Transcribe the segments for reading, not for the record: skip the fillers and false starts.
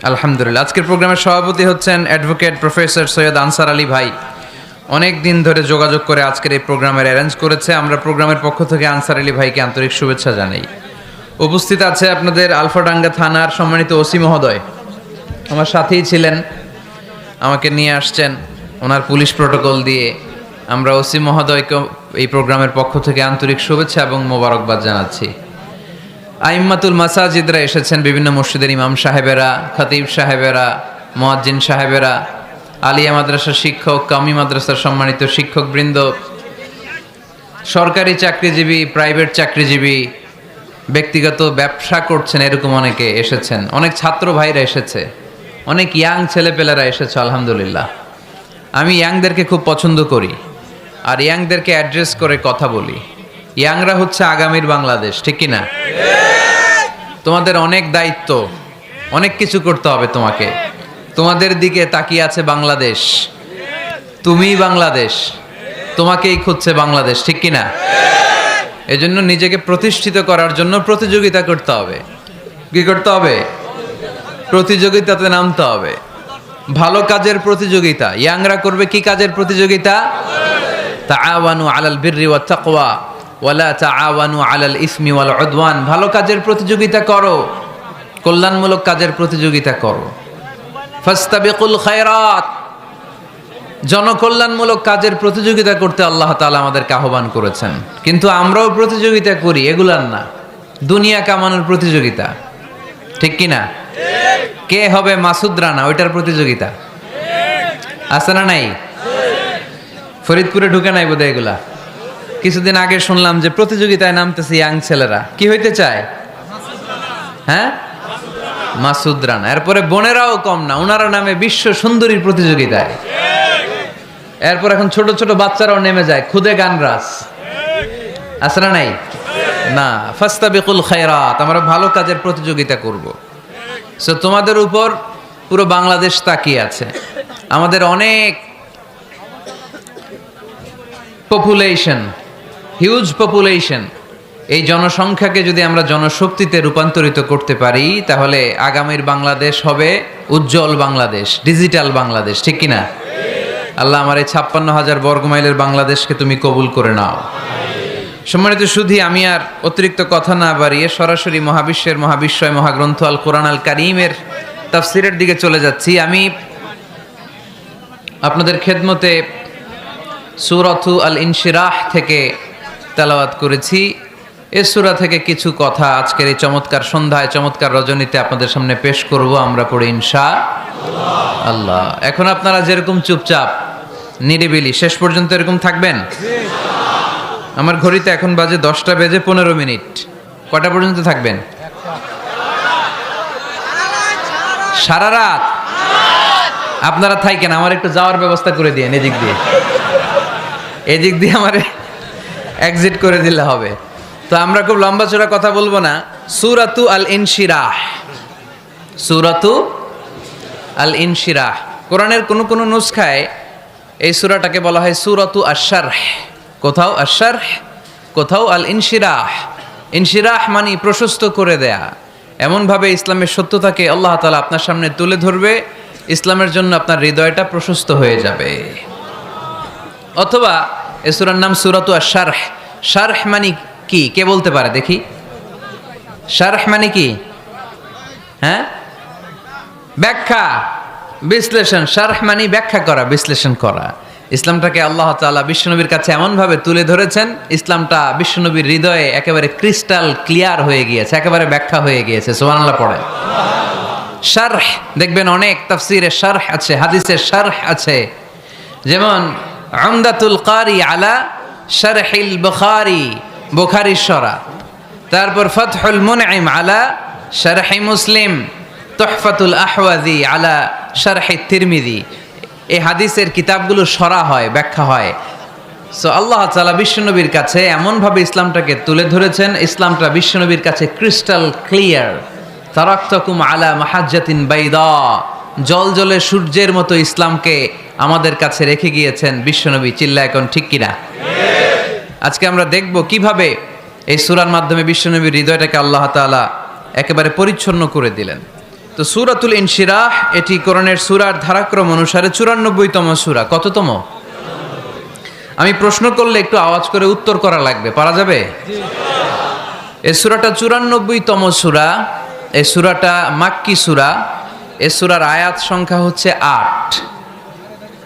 আলহামদুলিল্লাহ। আজকের প্রোগ্রামের সভাপতি হচ্ছেন advocate professor Syed answer Ali ভাই। অনেক দিন ধরে যোগাযোগ করে আজকের এই প্রোগ্রামের অ্যারেঞ্জ করেছে। আমরা প্রোগ্রামের পক্ষ থেকে আনসার আলী ভাইকে আন্তরিক শুভেচ্ছা জানাই। উপস্থিত আছে আপনাদের আলফাডাঙ্গা থানার সম্মানিত ওসি মহোদয়, আমার সাথেই ছিলেন, আমাকে নিয়ে আসছেন ওনার পুলিশ প্রোটোকল দিয়ে। আমরা ওসি মহোদয়কে এই প্রোগ্রামের পক্ষ থেকে আন্তরিক শুভেচ্ছা এবং মোবারকবাদ জানাচ্ছি। আইম্মাতুল মাসাজিদরা এসেছেন, বিভিন্ন মসজিদের ইমাম সাহেবেরা, খতিব সাহেবেরা, মুয়াজ্জিন সাহেবেরা, আলিয়া মাদ্রাসার শিক্ষক, কামি মাদ্রাসার সম্মানিত শিক্ষকবৃন্দ, সরকারি চাকরিজীবী, প্রাইভেট চাকরিজীবী, ব্যক্তিগত ব্যবসা করছেন এরকম অনেকে এসেছেন, অনেক ছাত্র ভাইরা এসেছে, অনেক ইয়াং ছেলেপেলেরা এসেছে। আলহামদুলিল্লাহ। আমি ইয়াংদেরকে খুব পছন্দ করি আর ইয়াংদেরকে অ্যাড্রেস করে কথা বলি। ইয়াংরা হচ্ছে আগামীর বাংলাদেশ, ঠিক কি না? তোমাদের অনেক দায়িত্ব, অনেক কিছু করতে হবে তোমাকে। তোমাদের দিকে তাকিয়ে আছে বাংলাদেশ, তুমিই বাংলাদেশ, তোমাকেই খুঁজছে বাংলাদেশ, ঠিক কি না? এজন্য নিজেকে প্রতিষ্ঠিত করার জন্য প্রতিযোগিতা করতে হবে। কি করতে হবে? প্রতিযোগিতাতে নামতে হবে। ভালো কাজের প্রতিযোগিতা। ইয়াংরা করবে কি কাজের প্রতিযোগিতা? তাআওয়ানু আলাল বিররি ওয়াত তাকওয়া ওয়ালা তাআওয়ানু আলাল ইসমি ওয়াল উদওয়ান। ভালো কাজের প্রতিযোগিতা করো, কল্যাণমূলক কাজের প্রতিযোগিতা করো। ফাস্তাবিকুল খায়রাত। জনকল্যাণমূলক কাজের প্রতিযোগিতা করতে আল্লাহ তাআলা আমাদেরকে আহ্বান করেছেন। কিন্তু আমরাও প্রতিযোগিতা করি, এগুলার না, দুনিয়া কামানোর প্রতিযোগিতা, ঠিক কি না? কে হবে মাসুদ রানা, ওইটার প্রতিযোগিতা আছে না নাই? ফরিদপুরে ঢুকে নাই বোধহয় এগুলা। কিছুদিন আগে শুনলাম যে প্রতিযোগিতায় নামতেছে ইয়াং ছেলেরা। কি হইতে চায়? হ্যাঁ, মাসুদ রানা। এরপরে বোনেরাও কম না, ওনারা নামে বিশ্ব সুন্দরীর প্রতিযোগিতায়। এরপর এখন ছোট ছোট বাচ্চারাও নেমে যায় খুদে গানরাজ, আছে না নাই? না, ফাস্তাবিকুল খায়রাত, আমরা ভালো কাজের প্রতিযোগিতা করব। সো তোমাদের উপর পুরো বাংলাদেশ তাকিয়ে আছে। আমাদের অনেক পপুলেশন, হিউজ পপুলেশন। এই জনসংখ্যাকে যদি আমরা জনশক্তিতে রূপান্তরিত করতে পারি, তাহলে আগামীর বাংলাদেশ হবে উজ্জ্বল বাংলাদেশ, ডিজিটাল বাংলাদেশ, ঠিক কিনা? আল্লাহ আমার এই 56,000 বর্গমাইলের বাংলাদেশকে তুমি কবুল করে নাও। সম্মানিত সুধী, আমি আর অতিরিক্ত কথা না বাড়িয়ে সরাসরি মহাবিশ্বের মহাবিশ্বয় মহাগ্রন্থ আল কোরআন আল কারীমের তাফসিরের দিকে চলে যাচ্ছি। আমি আপনাদের খেদমতে সূরাতু আল ইনশিরাহ থেকে তেলাওয়াত করেছি। এই সূরা থেকে কিছু কথা আজকের এই চমৎকার সন্ধ্যায়, চমৎকার রজনীতে আপনাদের সামনে পেশ করব। আমরা পড়ে ইনশাআল্লাহ। এখন আপনারা যেরকম চুপচাপ নিরিবিলি শেষ পর্যন্ত এরকম থাকবেন। আমার ঘড়িতে এখন বাজে 10টা বেজে 15 মিনিট। কটা পর্যন্ত থাকবেন? সারা রাত। আপনারা থাকেন, আমার একটু যাওয়ার ব্যবস্থা করে দিয়েন এদিক দিয়ে আমার এক্সিট করে দিলে হবে। তো আমরা খুব লম্বা চড়া কথা বলবো না। সূরাতু আল ইনশিরাহ, সূরাতু আল ইনশিরাহ। কোরআনের কোন কোন নুসখায় এই সূরাটাকে বলা হয় সূরাতু আশ-শারহ। কোথাও আশ-শারহ, কোথাও আল ইনশিরাহ। ইনশিরাহ মানে প্রশস্ত করে দেয়া। এমনভাবে ইসলামের সত্যতাকে আল্লাহ তাআলা আপনার সামনে তুলে ধরবে, ইসলামের জন্য আপনার হৃদয়টা প্রশস্ত হয়ে যাবে। অথবা এই সূরার নাম সূরাতু আশ-শারহ। শারহ মানে কি? কে বলতে পারে দেখি? শারহ মানে কি? হ্যাঁ, ব্যাখ্যা, বিশ্লেষণ। শারহ মানে ব্যাখ্যা করা, বিশ্লেষণ করা। ইসলামটাকে আল্লাহ তাআলা বিশ্বনবীর কাছে এমনভাবে তুলে ধরেছেন, ইসলামটা বিশ্বনবীর হৃদয়ে একেবারে ক্রিস্টাল ক্লিয়ার হয়ে গিয়েছে, একেবারে ব্যাখ্যা হয়ে গিয়েছে। সুবহানাল্লাহ পড়ে। শারহ দেখবেন অনেক তাফসীরে শারহ আছে, হাদিসের শারহ আছে। যেমন উমদাতুল কারি আলা শারহিল বুখারী, বুখারীর শরহ। তারপর ফাতহুল মুনঈম আলা শারহি মুসলিম, তুহফাতুল আহওয়াজি আলা শারহি তিরমিজি। এই হাদিসের কিতাবগুলো শরহ হয়, ব্যাখ্যা হয়। সো আল্লাহ তাআলা বিশ্বনবীর কাছে এমনভাবে ইসলামটাকে তুলে ধরেছেন, ইসলামটা বিশ্বনবীর কাছে ক্রিস্টাল ক্লিয়ার। তারাকতুকুম আলা মাহাজ্জাতিন বাইদা, জলজলে সূর্যের মতো ইসলামকে আমাদের কাছে রেখে গিয়েছেন বিশ্বনবী। চিল্লা এখন ঠিক কিনা? আজকে আমরা দেখব কিভাবে এই সূরার মাধ্যমে বিশ্বনবীর হৃদয়টাকে আল্লাহ তাআলা একেবারে পরিচ্ছন্ন করে দিলেন। তো সূরাতুল ইনশিরাহ এটি কোরআনের সূরার ধারাক্রম অনুসারে 94তম সূরা। কততম? আমি প্রশ্ন করলে একটু আওয়াজ করে উত্তর করা লাগবে, পারা যাবে? এই সূরাটা 94তম সূরা। এই সূরাটা মাক্কি সূরা। এই সূরার আয়াত সংখ্যা হচ্ছে 8।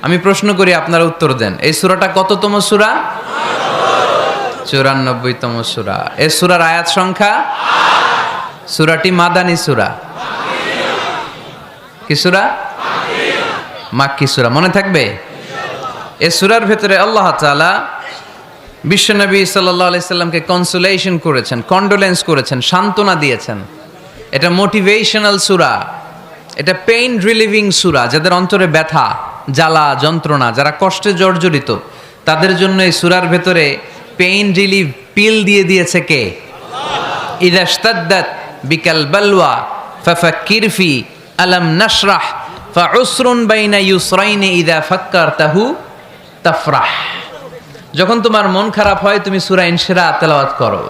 আমি প্রশ্ন করি, আপনারা উত্তর দেন। এই সূরাটা কততম সূরা? 94তম সূরা। এই সূরার আয়াত সংখ্যা 8। সূরাটি মাদানী সূরা। কি সূরা? মাক্কি সূরা। মনে থাকবে? এই সূরার ভেতরে আল্লাহ তাআলা বিশ্বনবী সাল্লাল্লাহু আলাইহি সাল্লামকে কনসোলেশন করেছেন, কন্ডোলেন্স করেছেন, সান্ত্বনা দিয়েছেন। এটা মোটিভেশনাল সূরা, এটা পেইন রিলিভিং সূরা। যাদের অন্তরে ব্যথা, জ্বালা, যন্ত্রণা, যারা কষ্টে জর্জরিত, তাদের জন্য এই সূরার ভেতরে পেইন রিলিভ পিল দিয়ে দিয়েছে কে? ইযা ইশতাদ্দাত বিকাল বালওয়া ফাফাক্কির ফি আলাম নাশরাহ ফাউসরুন বাইনা ইউসরাইনি ইযা ফাক্কারতাহু তাফরাহ। যখন তোমার মন খারাপ হয় তুমি সূরা ইনশিরাহ তেলাওয়াত করো,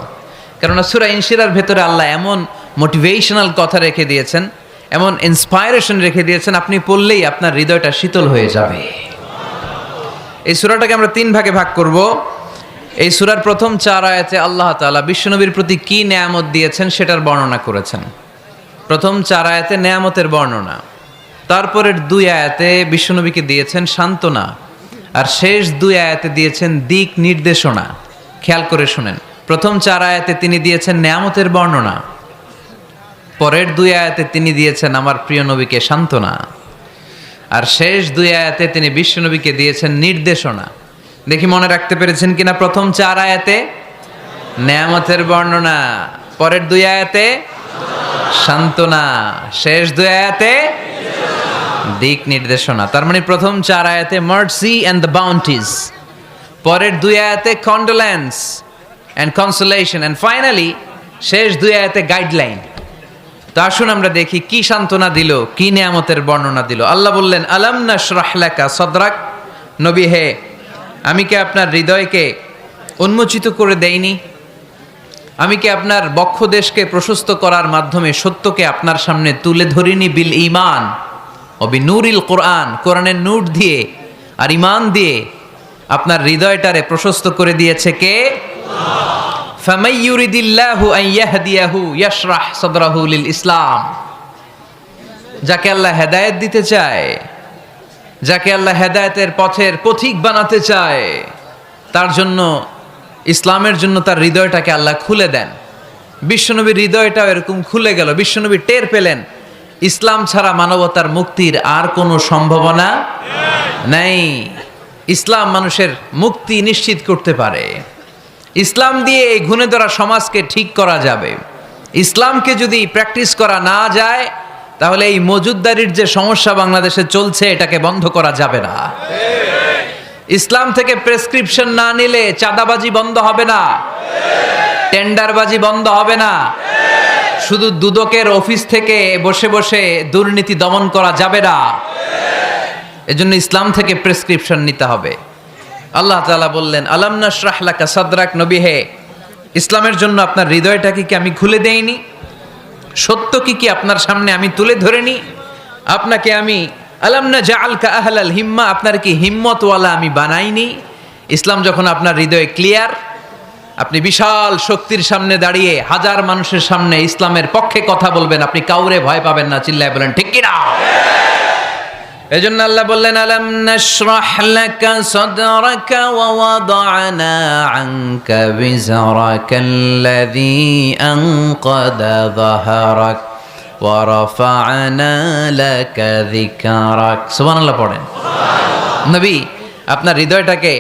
কেননা সূরা ইনশিরার ভেতরে আল্লাহ এমন মোটিভেশনাল কথা রেখে দিয়েছেন, এমন ইন্সপায়ারেশন রেখে দিয়েছেন, আপনি পড়লেই আপনার হৃদয়টা শীতল হয়ে যাবে। এই সূরাটাকে আমরা 3 ভাগে ভাগ করব। এই সূরার প্রথম 4 আয়াতে আল্লাহ তাআলা বিশ্বনবীর প্রতি কি নেয়ামত দিয়েছেন সেটার বর্ণনা করেছেন। প্রথম 4 আয়াতে নেয়ামতের বর্ণনা, তারপরের 2 আয়াতে বিশ্বনবীকে দিয়েছেন সান্ত্বনা, আর শেষ 2 আয়াতে দিয়েছেন দিক নির্দেশনা। খেয়াল করে শুনেন, প্রথম 4 আয়াতে তিনি দিয়েছেন নেয়ামতের বর্ণনা, পরের 2 আয়াতে তিনি দিয়েছেন আমার প্রিয় নবীকে সান্ত্বনা, আর শেষ 2 আয়াতে তিনি বিশ্বনবীকে দিয়েছেন নির্দেশনা। দেখি মনে রাখতে পেরেছেন কিনা? প্রথম 4 আয়াতে নেয়ামতের বর্ণনা, পরের 2 আয়াতে সান্ত্বনা, শেষ 2 আয়াতে দিক নির্দেশনা। তার মানে প্রথম 4 আয়াতে মার্সি এন্ড দ্য বাউন্টিজ, পরের 2 আয়াতে condolence and consolation, and finally শেষ 2 আয়াতে গাইডলাইন। তো আসুন আমরা দেখি কি সান্ত্বনা দিল, কি নিয়ামতের বর্ণনা দিল। আল্লাহ বললেন, আলাম নাশরাহ লাকা সাদরাক, নবী হে, আমি কি আপনার হৃদয়কে উন্মোচিত করে দেইনি? আমি কি আপনার বক্ষদেশকে প্রশস্ত করার মাধ্যমে সত্যকে আপনার সামনে তুলে ধরিনি? বিল ঈমান ও বিনূরিল কোরআন, কোরআনের নূর দিয়ে আর ঈমান দিয়ে আপনার হৃদয়টারে প্রশস্ত করে দিয়েছে কে? ফামাই ইউরিদিল্লাহু আন ইয়াহদিয়াহু ইয়াশরাহ সাদরাহু লিল ইসলাম। যাকে আল্লাহ হেদায়েত দিতে চায়, যাকে আল্লাহ হেদায়েতের পথের পথিক বানাতে চায়, তার জন্য, ইসলামের জন্য তার হৃদয়টাকে আল্লাহ খুলে দেন। বিশ্বনবীর হৃদয়টাও এরকম খুলে গেল। বিশ্বনবী টের পেলেন ইসলাম ছাড়া মানবতার মুক্তির আর কোনো সম্ভাবনা নেই। ইসলাম মানুষের মুক্তি নিশ্চিত করতে পারে। ইসলাম দিয়ে এই ঘুণে ধরা সমাজকে ঠিক করা যাবে। ইসলামকে যদি প্র্যাকটিস করা না যায়, তাহলে এই মজুদদারির যে সমস্যা বাংলাদেশে চলছে, এটাকে বন্ধ করা যাবে না। ইসলাম থেকে প্রেসক্রিপশন না নিলে চাঁদাবাজি বন্ধ হবে না, টেন্ডারবাজি বন্ধ হবে না, শুধু দুদকের অফিস থেকে বসে বসে দুর্নীতি দমন করা যাবে না। এজন্য ইসলাম থেকে প্রেসক্রিপশন নিতে হবে। আল্লাহ তাআলা বললেন, আলাম নাশরাহ লাকা সাদরাক, নবী হে, ইসলামের জন্য আপনার হৃদয়টাকে কি আমি খুলে দেইনি? সত্য কি আপনার সামনে আমি তুলে ধরিনি? আপনাকে আমি আলাম নাজআলকা আহলাল হিম্মা, আপনার কি হিম্মতওয়ালা আমি বানাইনি? ইসলাম যখন আপনার হৃদয়ে ক্লিয়ার, আপনি বিশাল শক্তির সামনে দাঁড়িয়ে হাজার মানুষের সামনে ইসলামের পক্ষে কথা বলবেন, আপনি কাউরে ভয় পাবেন না। চিল্লায় বলেন ঠিক কিনা? এজন্য আল্লাহ বললেন, আলাম নাশরাহ লাকা সাদরাকা ওয়া ওয়াদা'না আনকা বিজরাকাল্লাযী আনকাদা যাহরাক ওয়া রাফা'না লাকা যিকরাক। সুবহানাল্লাহ পড়েন। নবী, আপনার হৃদয়টাকে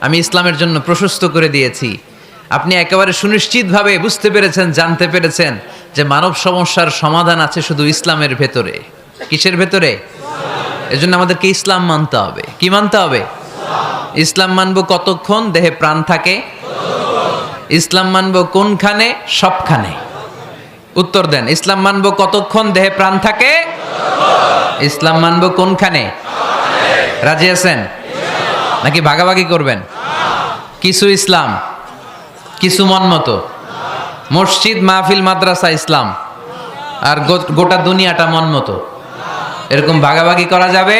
আমি ইসলামের জন্য প্রশস্ত করে দিয়েছি। আপনি একেবারে সুনিশ্চিতভাবে বুঝতে পেরেছেন, জানতে পেরেছেন যে মানব সমস্যার সমাধান আছে শুধু ইসলামের ভেতরে। কিসের ভেতরে? এজন্য আমাদেরকে ইসলাম মানতে হবে। কি মানতে হবে? ইসলাম মানবো কতক্ষণ দেহে প্রাণ থাকে? ইসলাম মানবো কোনখানে? সবখানে। উত্তর দেন, ইসলাম মানবো কতক্ষণ দেহে প্রাণ থাকে? ইসলাম মানবো কোনখানে? রাজি আছেন নাকি ভাগাভাগি করবেন? কিছু ইসলাম, কিছু মন মতো। মসজিদ, মাহফিল, মাদ্রাসা ইসলাম, আর গোটা দুনিয়াটা মন মতো, এরকম ভাগাভাগি করা যাবে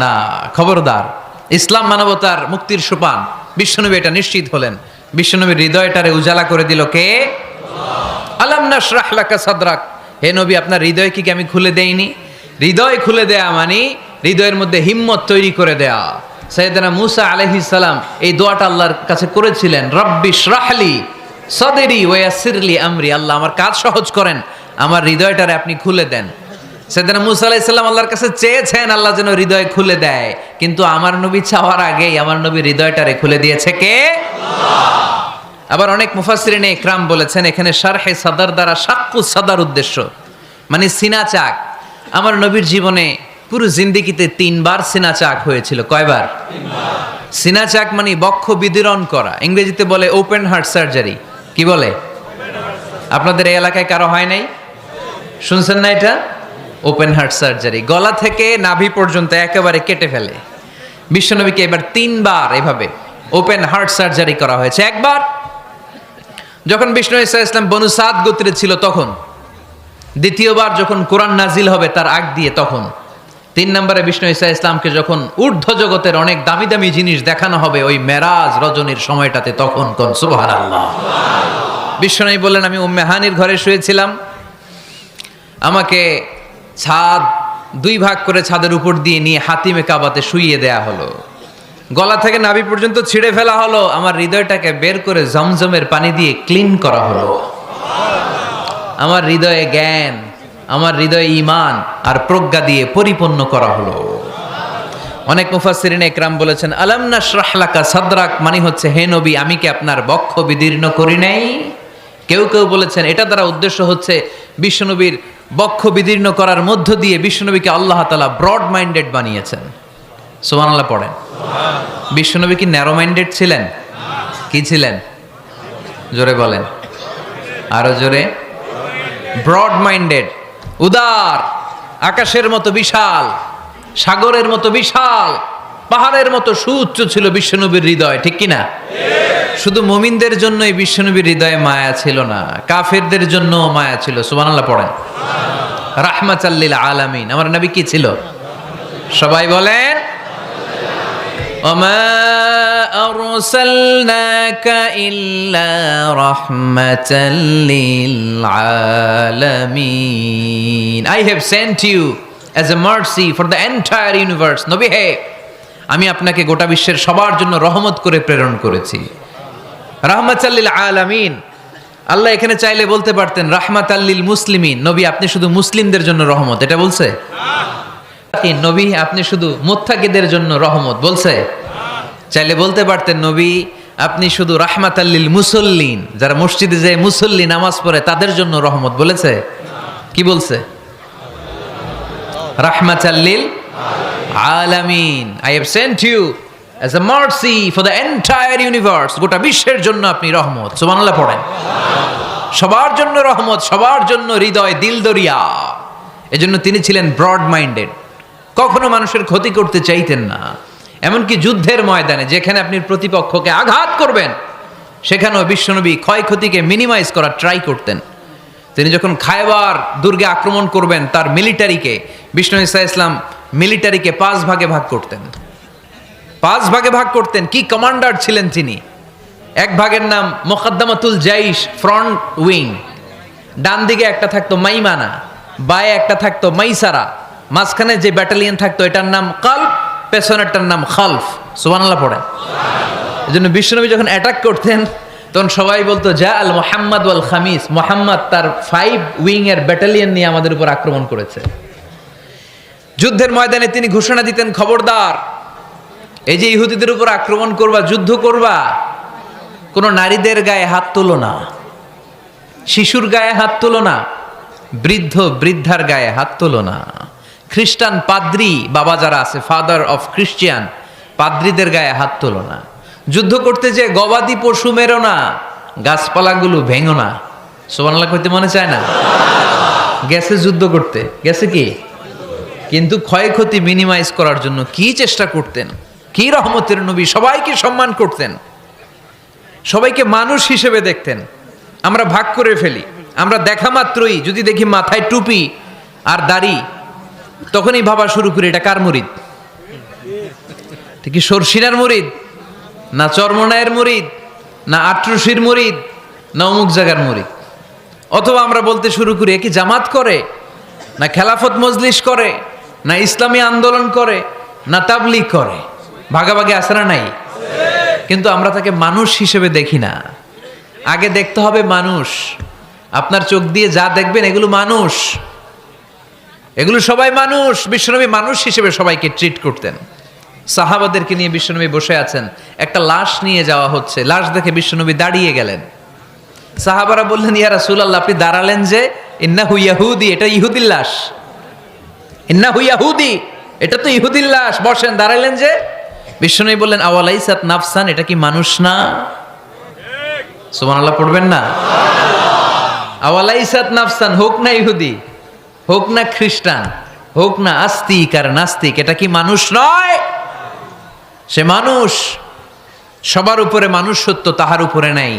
না। খবরদার, ইসলাম মানবতার মুক্তির সোপান। বিশ্বনবী এটা নিশ্চিত হলেন। বিশ্বনবীর হৃদয়টারে উজালা করে দিল কে? আলাম নাশরাহ লাকা সাদরাক। হে নবী, আপনার হৃদয় কি আমি খুলে দেইনি? হৃদয় খুলে দেয়া মানে হৃদয়ের মধ্যে হিম্মত তৈরি করে দেয়া। সাইয়েদনা মুসা আলাইহিস সালাম এই দোয়াটা আল্লাহর কাছে করেছিলেন, রব্বি শরাহলি সদরি ওয়া ইয়াসসিরলি আমরি। আল্লাহ, আমার কাজ সহজ করেন, আমার হৃদয়টারে আপনি খুলে দেন। সাইয়েদনা মুসা আলাইহিস সালাম আল্লাহর কাছে চেয়েছেন আল্লাহ যেন হৃদয় খুলে দেয়, কিন্তু আমার নবী চাওয়ার আগেই আমার নবী হৃদয়টারে খুলে দিয়েছে কে? আল্লাহ। আবার অনেক মুফাসসিরিনে ইকরাম বলেছেন এখানে শারহে সাদর দ্বারা শাক্কু সাদর উদ্দেশ্য, মানে সিনা চাক। আমার নবীর জীবনে পুরো জিন্দেগিতে 3 বার সিনা চাক হয়েছিল। কয়বার? 3 বার। সিনা চাক মানে বক্ষ বিদীর্ণ করা, ইংরেজিতে বলে ওপেন হার্ট সার্জারি। কি বলে? আপনাদের এই এলাকায় কারো হয় নাই? শুনছেন না এটা? ওপেন হার্ট সার্জারি, গলা থেকে নাভি পর্যন্ত একেবারে কেটে ফেলে। বিশ্বনবীকে এবার 3 বার এভাবে ওপেন হার্ট সার্জারি করা হয়েছে। একবার যখন বিষ্ণু ঈসা ইসলাম বনু সাদ গোত্রে ছিল তখন, দ্বিতীয়বার যখন কোরআন নাজিল হবে তার আগ দিয়ে তখন, 3 নম্বরে বিষ্ণু ঈসা ইসলামকে যখন ঊর্ধ্ব জগতের অনেক দামি দামি জিনিস দেখানো হবে ওই মেরাজ রজনীর সময়টাতে, তখন কোন সুবহানাল্লাহ। বিশ্বনবী বললেন, আমি উম্মে হানির ঘরে শুয়েছিলাম, আমাকে ছাদ 2 ভাগ করে ছাদের উপর দিয়ে নিয়ে হাতিমে কাবাতে শুইয়ে দেয়া হলো, গলা থেকে নাভি পর্যন্ত ছিঁড়ে ফেলা হলো, আমার হৃদয়টাকে বের করে জমজমের পানি দিয়ে ক্লিন করা হলো। আমার হৃদয়ে জ্ঞান, আমার হৃদয়ে ঈমান আর প্রজ্ঞা দিয়ে পরিপূর্ণ করা হলো। অনেক মুফাসসিরিনে ইকরাম বলেছেন, আলাম নাশরাহ লাকা সাদরাক মানে হচ্ছে, হে নবী, আমি কি আপনার বক্ষ বিদীর্ণ করি নাই? কেউ কেউ বলেছেন এটা দ্বারা উদ্দেশ্য হচ্ছে বিশ্বনবীর বক্ষ বিদীর্ণ করার মধ্য দিয়ে বিশ্বনবীকে আল্লাহ তাআলা ব্রড মাইন্ডেড বানিয়েছেন। সুবহানাল্লাহ পড়েন। বিশ্বনবী কি ন্যারো মাইন্ডেড ছিলেন? কি ছিলেন? জোরে বলেন, আরো জোরে। ব্রড মাইন্ডেড, উদার, আকাশের মতো বিশাল, সাগরের মতো বিশাল, পাহাড়ের মতো সুউচ্চ ছিল বিশ্বনবীর হৃদয়, ঠিক কিনা? শুধু মুমিনদের জন্যই বিশ্বনবীর হৃদয়ে মায়া ছিল না, কাফেরদের জন্য মায়া ছিল। সুবহানাল্লাহ পড়েন। রাহমাতাল লিল আলামিন, আমার নবী কি ছিল? সবাই বলেন, ওমা আরসালনাকা ইল্লা রাহমাতাল লিল আলামিন। I have sent you as a mercy for the entire universe. নবী হে, আমি আপনাকে গোটা বিশ্বের সবার জন্য রহমত করে প্রেরণ করেছি। রাহমাতাল লিল আলামিন। আল্লাহ এখানে চাইলে বলতে পারতেন রাহমাতাল লিল মুসলিমিন, নবী আপনি শুধু মুসলিমদের জন্য রহমত, এটা বলছে? নবী আপনি শুধু মুত্তাকিদের জন্য রহমত, বলছে? চাইলে বলতে পারতেন নবী আপনি শুধু রাহমাতাল লিল মুসল্লিন, যারা মসজিদে যায় মুসল্লি নামাজ পড়ে তাদের জন্য রহমত, বলেছে? কি বলছে? রাহমাতাল লিল আলামিন। I have sent you as a mercy for the entire universe. গোটা বিশ্বের জন্য আপনি রহমত। সুবহানাল্লাহ পড়েন। সবার জন্য রহমত, সবার জন্য হৃদয় দিল দরিয়া। এজন্য তিনি ছিলেন ব্রড মাইন্ডেড, কখনো মানুষের ক্ষতি করতে চাইতেন না। এমনকি যুদ্ধের ময়দানে যেখানে আপনি প্রতিপক্ষকে আঘাত করবেন সেখানেও বিশ্বনবী ক্ষয়ক্ষতিকে মিনিমাইজ করার ট্রাই করতেন। তিনি যখন খায়বার দুর্গে আক্রমণ করবেন তার মিলিটারিকে, বিষ্ণু ঈসা ইসলাম মিলিটারিকে 5 ভাগে ভাগ করতেন। 5 ভাগে ভাগ করতেন। কি কমান্ডার ছিলেন তিনি! এক ভাগের নাম মুকদ্দমাতুল জাইশ, ফ্রন্ট উইং। ডান দিকে একটা থাকতো মাইমানা, বায়ে একটা থাকতো মাইসারা, মাঝখানে যে ব্যাটালিয়ন থাকতো এটার নাম কালব, পেছনেরটার নাম খালফ। সুবহানাল্লাহ পড়েন। এজন্য বিশ্বনবী যখন অ্যাটাক করতেন তখন সবাই বলতো যা আল মুহাম্মদ ওয়াল খামিস, মুহাম্মদ তার 5 উইং এর ব্যাটালিয়ন নিয়ে আমাদের উপর আক্রমণ করেছে। যুদ্ধের ময়দানে তিনি ঘোষণা দিতেন, খবরদার, এই যে ইহুদিদের উপর আক্রমণ করবা, যুদ্ধ করবা, কোনো নারীদের গায়ে হাত তোলো না, শিশুর গায়ে হাত তোলো না, বৃদ্ধ বৃদ্ধার গায়ে হাত তোলো না, খ্রিস্টান পাদ্রী বাবা যারা আছে, ফাদার অফ ক্রিশ্চিয়ান, পাদ্রীদের গায়ে হাত তোলো না। যুদ্ধ করতে যে গবাদি পশু মেরো না, গাছপালাগুলো ভেঙো না। সুবহানাল্লাহ কইতে মনে চায় না? গেছে যুদ্ধ করতে, গেছে কি, কিন্তু ক্ষয়ক্ষতি মিনিমাইজ করার জন্য কি চেষ্টা করতেন! কি রহমতের নবী! সবাইকে সম্মান করতেন, সবাইকে মানুষ হিসেবে দেখতেন। আমরা ভাগ করে ফেলি, আমরা দেখা মাত্রই যদি দেখি মাথায় টুপি আর দাড়ি, তখনই ভাবা শুরু করি এটা কার মুরিদ? কি সরসিনার মুরিদ, না চরমনায়ের মুরিদ, না আটরশির মুরিদ, না অমুক জায়গার মুরিদ? অথবা আমরা বলতে শুরু করি কি জামাত করে, না খেলাফত মজলিস করে, না ইসলামী আন্দোলন করে, না তাবলীগ করে। ভাগাভাগি আছে না নাই? কিন্তু আমরা তাকে মানুষ হিসেবে দেখি না। আগে দেখতে হবে মানুষ। আপনার চোখ দিয়ে যা দেখবেন এগুলো মানুষ, এগুলো সবাই মানুষ। বিশ্বনবী মানুষ হিসেবে সবাইকে ট্রিট করতেন। সাহাবাদেরকে নিয়ে বিশ্বনবী বসে আছেন, একটা লাশ নিয়ে যাওয়া হচ্ছে, লাশ দেখে বিশ্বনবী দাঁড়িয়ে গেলেন। সাহাবারা বললেন, ইয়া রাসূলুল্লাহ, আপনি দাঁড়ালেন যে? ইন্নাহু ইয়াহুদি, এটা ইহুদির লাশ। ইন্নাহু ইয়াহুদি, এটা তো ইহুদির লাশ, বসেন, দাঁড়ালেন যে? বিশ্বনবী বললেন, আওয়ালাইসাত নাফসান, এটা কি মানুষ না? সুবহানাল্লাহ পড়বেন না? আওয়ালাইসাত নাফসান, হোক না ইহুদি, হোক না খ্রিস্টান, হোক না আস্তিক আর নাস্তিক, এটা কি মানুষ নয়? সে মানুষ। সবার উপরে মানুষ সত্য, তাহার উপরে নাই।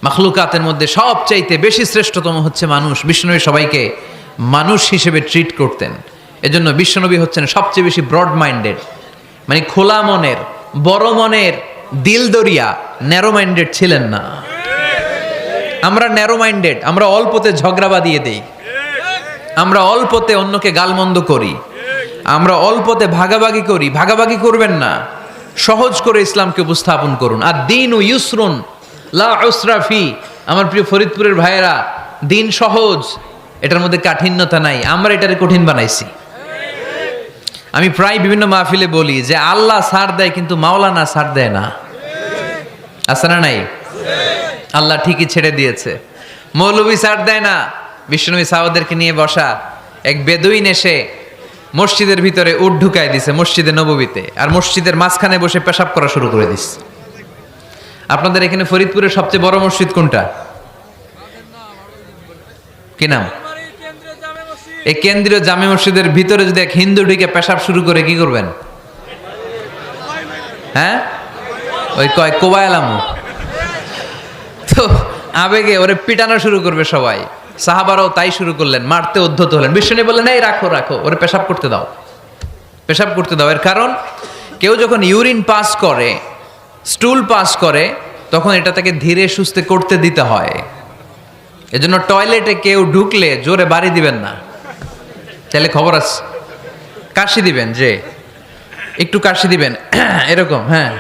মাখলুকাতের মধ্যে সবচাইতে বেশি শ্রেষ্ঠতম হচ্ছে মানুষ। বিশ্বনবী সবাইকে মানুষ হিসেবে ট্রিট করতেন। এজন্য বিশ্বনবী হচ্ছেন সবচেয়ে বেশি ব্রড মাইন্ডেড, মানে খোলা মনের, বড় মনের, দিল দরিয়া, ন্যারো মাইন্ডেড ছিলেন না। আমরা ন্যারো মাইন্ডেড, আমরা অল্পতে ঝগড়া বাঁধিয়ে দেই, আমরা অল্পতে অন্যকে গালমন্দ করি, আমরা অল্পতে ভাগাভাগি করি। ভাগাভাগি করবেন না, সহজ করে ইসলামকে উপস্থাপন করুন। আর দিন ও ইউসরুন লা উসরা ফি। আমার প্রিয় ফরিদপুরের ভাইয়েরা, দিন সহজ, এটার মধ্যে কাঠিন্যতা নাই। আমরা এটারে কঠিন বানাইছি। আমি প্রায় বিভিন্ন মাহফিলে বলি যে আল্লাহ ছাড় দেয় কিন্তু মাওলানা ছাড় দেয় না। আছে না নাই? আল্লাহ ঠিকই ছেড়ে দিয়েছে, মৌলবী ছাড় দেয় না। বিশ্বনবী সাহাবাদেরকে নিয়ে বসা, এক বেদুইন এসে মসজিদের ভিতরে উট ঢুকায় দিছে, মসজিদে নববীতে, আর মসজিদের মাঝখানে বসে পেশাব করা শুরু করে দিছে। আপনাদের এখানে ফরিদপুরের সবচেয়ে বড় মসজিদ কোনটা? কি নাম? এই কেন্দ্রীয় জামে মসজিদের ভিতরে যদি এক হিন্দু ঢুকে পেশাব শুরু করে, কি করবেন? হ্যাঁ, ওই কয় কোবায়ালামু। তো আবেগে ওরে পিটানো শুরু করবে সবাই। সাহাবারাও তাই শুরু করলেন, মারতে উদ্ধত হলেন। বিশ্বনবী বললেন, এই রাখো রাখো, ওরে পেশাব করতে দাও, পেশাব করতে দাও। এর কারণ, কেউ যখন ইউরিন পাস করে, স্টুল পাস করে, তখন এটা তাকে ধীরে সুস্থে করতে দিতে হয়। এজন্য টয়লেটে কেউ ঢুকলে জোরে বাড়ি দিবেন না, তাহলে খবর আছে। কাশি দিবেন, যে একটু কাশি দিবেন এরকম, হ্যাঁ,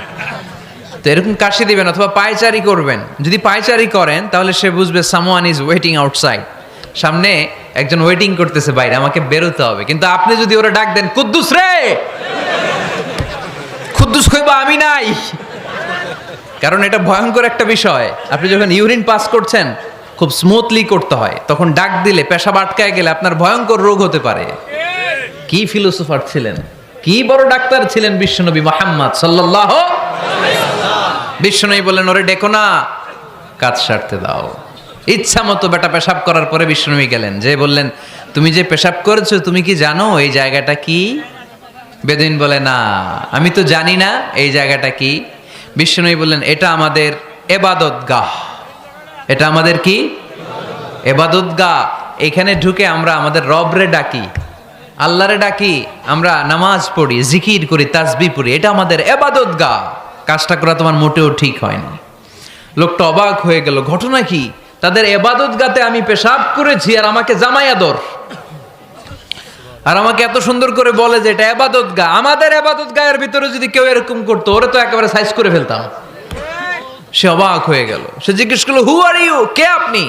তো এরকম কাশি দিবেন। অথবা পায়চারি করবেন। যদি পায়চারি করেন তাহলে সে বুঝবে সামওয়ান ইজ ওয়েটিং আউটসাইড, সামনে একজন ওয়েটিং করতেছে বাইরে, আমাকে বেরোতে হবে। কিন্তু আপনি যদি ওরা ডাক দেন, কুদ্দুস রে, কুদ্দুস কইবা আমি নাই, কারণ এটা ভয়ঙ্কর একটা বিষয়। আপনি যখন ইউরিন পাস করছেন, খুব স্মুথলি করতে হয়, তখন ডাক দিলে পেশাব আটকায় গেলে আপনার ভয়ঙ্কর রোগ হতে পারে। কি ফিলোসোফার ছিলেন, কি বড় ডাক্তার ছিলেন বিশ্বনবী মুহাম্মদ সাল্লাল্লাহু আলাইহি ওয়াসাল্লাম। বিশ্বনবী বললেন, ওরে ডেকো না, কাজ সারতে দাও। ইচ্ছা মতো বেটা পেশাব করার পরে বিশ্বনবী গেলেন, যে বললেন, তুমি যে পেশাব করেছো, তুমি কি জানো এই জায়গাটা কি? বেদুইন বলে, না, আমি তো জানি না এই জায়গাটা কি। বিশ্বনবী বললেন, এটা আমাদের ইবাদতগাহ। এটা আমাদের কি? ইবাদতগাহ। এখানে ঢুকে আমরা আমাদের রবরে ডাকি, আল্লাহরে ডাকি, আমরা নামাজ পড়ি, জিকির করি, তাসবিহ পড়ি, এটা আমাদের ইবাদতগাহ। কাজটা করা তোমার মোটেও ঠিক হয়নি। লোকটা অবাক হয়ে গেল, ঘটনা কি? তাদের ইবাদতগাহতে আমি পেশাব করেছি, আর আমাকে জামাই আদর, আর আমাকে এত সুন্দর করে বলে যে এটা ইবাদতগাহ। আমাদের ইবাদতগাহের ভিতরে যদি কেউ এরকম করতো, ওরে তো একেবারে সাইজ করে ফেলতাম। সে অবাক হয়ে গেল। সে জিজ্ঞেস করলো, হু আর ইউ, কে আপনি?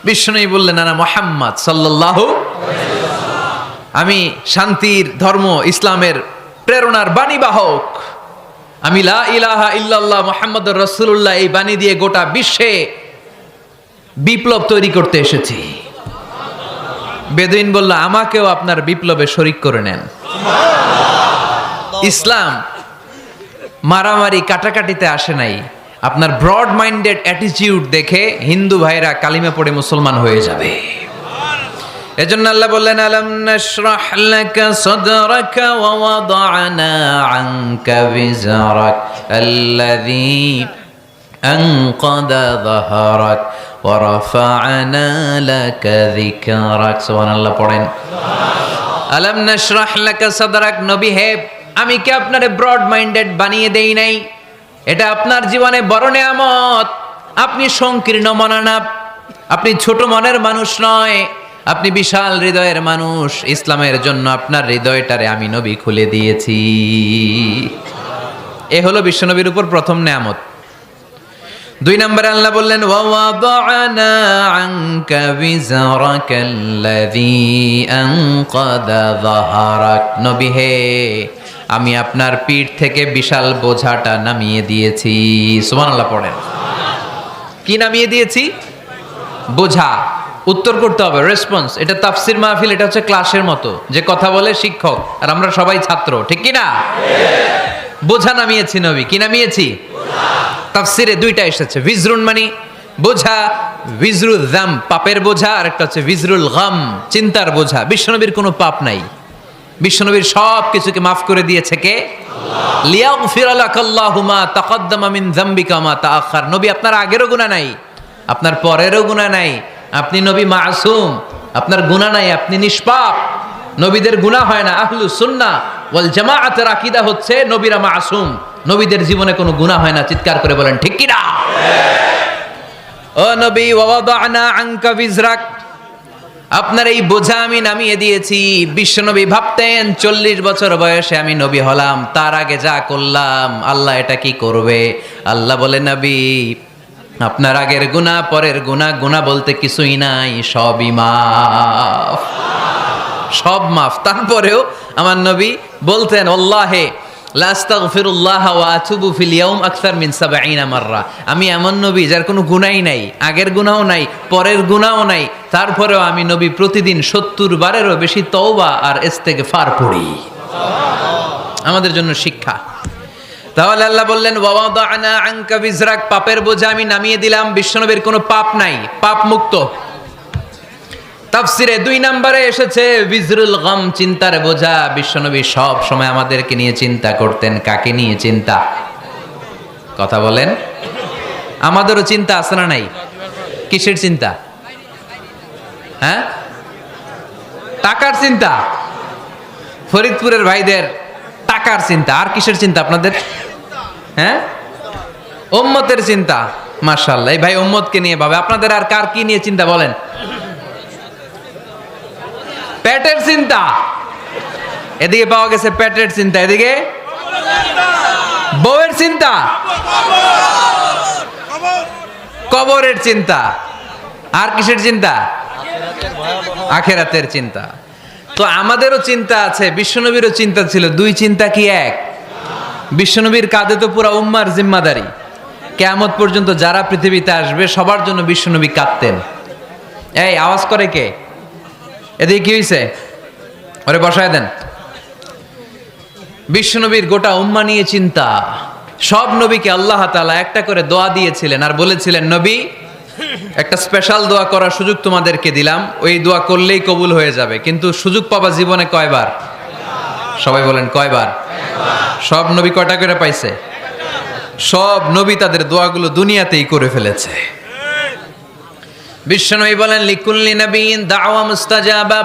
বিশ্বনবী বললেন, না মুহাম্মদ সাল্লাল্লাহু আলাইহি ওয়াসাল্লাম, আমি শান্তির ধর্ম ইসলামের প্রেরণার বাণীবাহক। আমি লা ইলাহা ইল্লাল্লাহ মুহাম্মাদুর রাসূলুল্লাহ এই বাণী দিয়ে গোটা বিশ্বে বিপ্লব তৈরি করতে এসেছি। বেদুইন বলল, আমাকেও আপনার বিপ্লবে শরীক করে নেন। ইসলাম মারামারি কাটাকাটিতে আসে নাই। আপনার ব্রড মাইন্ডেড অ্যাটিটিউড দেখে হিন্দু ভাইরা কালিমা পড়ে মুসলমান হয়ে যাবে। এজন্য আল্লাহ বললেন, আলাম নাশরাহ লাকা সাদরাকা ওয়া ওয়াদা'না আনকা বিজরাক আল্লাযী আনকাদা যাহরাক ওয়া রাফা'না লাকা যিকরাক। সুবহানাল্লাহ পড়েন। আলাম নাশরাহ লাকা সাদরাক। নবী হে, আমি কি আপনারে ব্রড মাইন্ডেড বানিয়ে দেই নাই? এটা আপনার জীবনে বড় নেয়ামত। আপনি সংকীর্ণ মনা না, আপনি ছোট মনের মানুষ নয়, আপনি বিশাল হৃদয়ের মানুষ। ইসলামের জন্য আপনার হৃদয়টারে আমি নবী খুলে দিয়েছি। এ হলো বিশ্বনবীর উপর প্রথম নেয়ামত। 2 নম্বরে আল্লাহ বললেন ওয়া ওয়াদানা আনকা বিজরাকাল্লাযী আনকাদা যাহরাক। নবী হে, আমি আপনার পিঠ থেকে বিশাল বোঝাটা নামিয়ে দিয়েছি। সুবহানাল্লাহ পড়েন। কি নামিয়ে দিয়েছি? বোঝা। উত্তর করতে হবে, রেসপন্স। এটা তাফসির মাহফিল, এটা হচ্ছে ক্লাসের মতো, যে কথা বলে শিক্ষক আর আমরা সবাই ছাত্র, ঠিক কি না? বোঝা নামিয়েছি নবী। কি নামিয়েছি? তাফসিরে 2টা এসেছে। ভিজরুন মানে বোঝা, ভিজরুল যাম পাপের বোঝা, আর একটা হচ্ছে ভিজরুল গাম চিন্তার বোঝা। বিশ্বনবীর কোনো পাপ নাই, বিশ্বনবীর সব কিছুকে মাফ করে দিয়েছে কে? লিয়াগফিরা লাকাল্লাহু মা তাকাদ্দামা মিন যামবিকা মা তাআখার। নবী আপনার আগেরও গুনাহ নাই, আপনার পরেরও গুনাহ নাই। আপনি নবী মাসুম, আপনার গুনাহ নাই, আপনি নিষ্পাপ। নবীদের গুনাহ হয় না। আহলুস সুন্নাহ ওয়াল জামাআতের আকীদা হচ্ছে নবীরা মাসুম, নবীদের জীবনে কোনো গুনাহ হয় না। চিৎকার করে বলেন ঠিক কি না? ও নবী, ওয়া ওয়াদানা আনকা বিজরাক, আপনার এই বোঝা আমি নামিয়ে দিয়েছি। বিশ্বনবী ভাবতেন 40 বছর বয়সে আমি নবী হলাম, তার আগে যা করলাম আল্লাহ এটা কি করবে? আল্লাহ বলে নবী, আপনার আগের গুনাহ, পরের গুনাহ, গুনাহ বলতে কিছুই নাই, সবই মাফ, সব মাফ। তারপরেও আমার নবী বলতেন আল্লাহে লা আস্তাগফিরুল্লাহ ওয়া আতুবু ফিল ইয়াউম আকসার মিন 70 মাররা। আমি এমন নবী যার কোনো গুনাহই নাই, আগের গুনাহও নাই, পরের গুনাহও নাই, তারপরেও আমি নবী প্রতিদিন 70 বারেরও বেশি তওবা আর ইস্তেগফার পড়ি। আমাদের জন্য শিক্ষা। তাহলে আল্লাহ বললেন ওয়া ওয়াদানা আনকা বিজরাক, পাপের বোঝা আমি নামিয়ে দিলাম। বিশ্বনবীর কোনো পাপ নাই, পাপ মুক্ত। তাফসিরে 2 নম্বরে এসেছে বিজরুল গাম চিন্তার বোঝা। বিশ্বনবী সব সময় আমাদেরকে নিয়ে চিন্তা করতেন। কাকে নিয়ে চিন্তা? কথা বলেন। আমাদেরও চিন্তা আছে না নাই? কিসের চিন্তা? হ্যাঁ, টাকার চিন্তা। ফরিদপুরের ভাইদের টাকার চিন্তা। আর কিসের চিন্তা আপনাদের? হ্যাঁ, উম্মতের চিন্তা। মাশাআল্লাহ, এই ভাই উম্মতকে নিয়ে ভাবে। আপনাদের আর কার কি নিয়ে চিন্তা বলেন? পেটের চিন্তা। এদিকে পাওয়া গেছে পেটের চিন্তা, এদিকে বউয়ের চিন্তা, কবরের চিন্তা। আর কিসের চিন্তা? আখিরাতের চিন্তা। তো আমাদেরও চিন্তা আছে, বিশ্বনবীরও চিন্তা ছিল। 2 চিন্তা কি এক? বিশ্বনবীর কাঁধে তো পুরা উম্মার জিম্মাদারি। কিয়ামত পর্যন্ত যারা পৃথিবীতে আসবে সবার জন্য বিশ্বনবী কাঁদতেন। এই আওয়াজ করে কে? এদিকে কি হয়েছে? ওরে বসায় দেন। বিশ্বনবীর গোটা উম্মা নিয়ে চিন্তা। সব নবীকে আল্লাহ তাআলা একটা করে দোয়া দিয়েছিলেন আর বলেছিলেন, নবী একটা স্পেশাল দোয়া করার সুযোগ তোমাদেরকে দিলাম, ওই দোয়া করলেই কবুল হয়ে যাবে। কিন্তু সুযোগ পাবা জীবনে কয়বার? সবাই বলেন কয়বার? সব নবী কয়টা করে পাইছে? সব নবী তাদের দোয়াগুলো দুনিয়াতেই করে ফেলেছে। বিশ্বনবী বলেন লিকুল্লি নবিয়্যিন দাওয়া মুস্তাজাবা।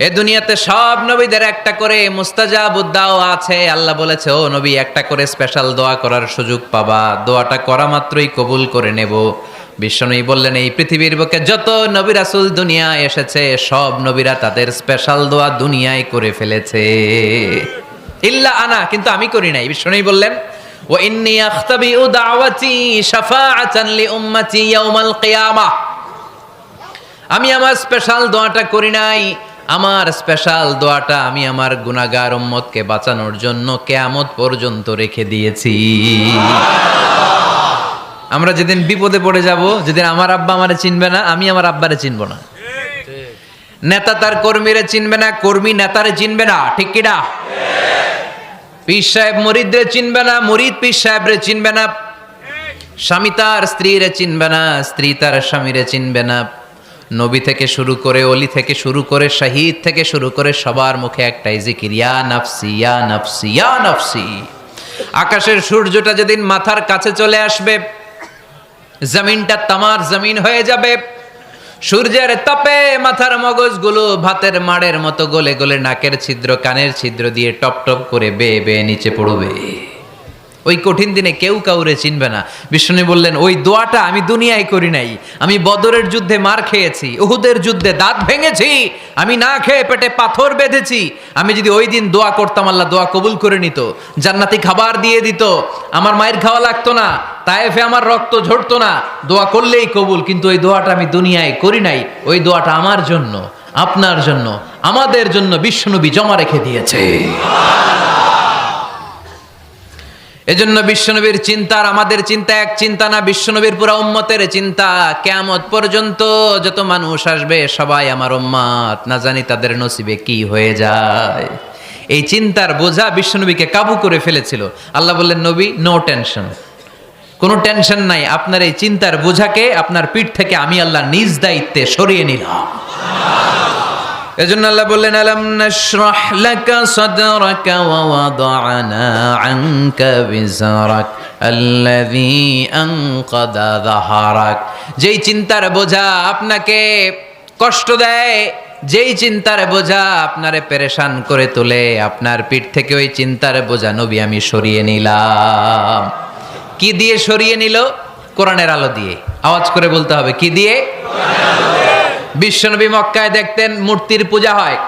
এই দুনিয়াতে সব নবীদের একটা করে মুস্তাজাবুদ দাওয়া আছে। আল্লাহ বলেছে, ও নবী একটা করে স্পেশাল দোয়া করার সুযোগ পাবা, দোয়াটা করা মাত্রই কবুল করে নেব। বিশ্বনবী বললেন, এই পৃথিবীর বুকে যত নবী রাসূল দুনিয়ায় এসেছে সব নবীরা তাদের স্পেশাল দোয়া দুনিয়ায় করে ফেলেছে, ইল্লা আনা, কিন্তু আমি করি নাই। বিশ্বনবী বললেন, ওয়া ইন্নী আখতাবিউ দাওয়াতি শাফাআতান লি উম্মতি ইয়াউমাল কিয়ামাহ। আমি আমার স্পেশাল দোয়াটা করি নাই। আমার স্পেশাল দোয়াটা আমি আমার গুনাহগার উম্মতকে বাঁচানোর জন্য কিয়ামত পর্যন্ত রেখে দিয়েছি। আমরা যেদিন বিপদে পড়ে যাব, যেদিন আমার আব্বা আমারে চিনবে না, আমি আমার আব্বারে চিনব না, নেতা তার কর্মীরে চিনবে না, কর্মী নেতারে চিনবে না, ঠিক কি না? পীর সাহেব মুরিদরে চিনবে না, মুরিদ পীর সাহেবরে চিনবে না, স্বামী তার স্ত্রীরে চিনবে না, স্ত্রী তার স্বামীরে চিনবে না। নবী থেকে শুরু করে, অলি থেকে শুরু করে, শহীদ থেকে শুরু করে সবার মুখে একটাই জিকির, ইয়া নাফসি ইয়া নাফসি ইয়া নাফসি। আকাশের সূর্যটা যেদিন মাথার কাছে চলে আসবে, জমিনটা তামার জমিন হয়ে যাবে, সূর্যের তাপে মাথার মগজগুলো ভাতের মাড়ের মতো গলে গলে নাকের ছিদ্র কানের ছিদ্র দিয়ে টপ টপ করে বেয়ে বেয়ে নিচে পড়বে। ওই কঠিন দিনে কেউ কাউরে চিনবে না। বিষ্ণু বললেন, ওই দোয়াটা আমি দুনিয়ায় করি নাই, আমি বদরের যুদ্ধে মার খেয়েছি, উহুদের যুদ্ধে দাঁত ভেঙেছি, আমি না খেয়ে পেটে পাথর বেঁধেছি। আমি যদি ওই দিন দোয়া করতাম, আল্লাহ দোয়া কবুল করে নিত, জান্নাতি খাবার দিয়ে দিত, আমার মায়ের খাওয়া লাগতো না, তায়েফে আমার রক্ত ঝরতো না, দোয়া করলেই কবুল। কিন্তু ওই দোয়াটা আমি দুনিয়ায় করি নাই, ওই দোয়াটা আমার জন্য, আপনার জন্য, আমাদের জন্য বিশ্বনবী জমা রেখে দিয়েছে। এজন্য বিশ্বনবীর চিন্তা আর আমাদের চিন্তা এক চিন্তা না, বিশ্বনবীর পুরা উম্মতের চিন্তা। কিয়ামত পর্যন্ত যত মানুষ আসবে সবাই আমার উম্মত, না জানি তাদের নসিবে কি হয়ে যায়। এই চিন্তার বোঝা বিশ্বনবীকে কাবু করে ফেলেছিল। আল্লাহ বললেন, নবী নো টেনশন, কোনো টেনশন নাই, আপনার এই চিন্তার বোঝাকে আপনার পিঠ থেকে আমি আল্লাহ নিজ দায়িত্বে সরিয়ে নিলাম। এজন্য আল্লাহ বললেন, আলাম নাশরাহ লাকা সাদরাকা ওয়া ওয়াদা'না আনকা বিজরাক আল্লাযী আনকাদা যাহরাক। যেই চিন্তার বোঝা আপনাকে কষ্ট দেয়, যেই চিন্তার বোঝা আপনারে পেরেশান করে তোলে, আপনার পিঠ থেকে ওই চিন্তার বোঝা নবী আমি সরিয়ে নিলাম। কি দিয়ে সরিয়ে নিল? কোরআনের আলো দিয়ে। আওয়াজ করে বলতে হবে, কি দিয়ে? বিশ্বনবী মক্কায় দেখতেন মূর্তির পূজা হয়,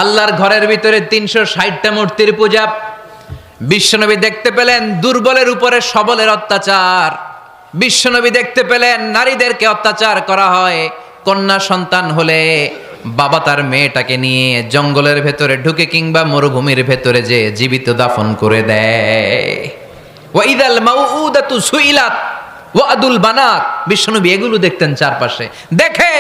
আল্লাহর ঘরের ভিতরে 360টা মূর্তির পূজা। বিশ্বনবী দেখতে পেলেন দুর্বলের উপরে সবলের অত্যাচার, বিশ্বনবী দেখতে পেলেন নারীদেরকে অত্যাচার করা হয়। কন্যা সন্তান হলে বাবা তার মেয়েটাকে নিয়ে জঙ্গলের ভেতরে ঢুকে কিংবা মরুভূমির ভেতরে যে জীবিত দাফন করে দেয়। ওয়াইদাল মাউউদাতু সুইলাত ওয়াদুল বানাত। বিশ্বনবী এগুলো দেখতেন চারপাশে, দেখে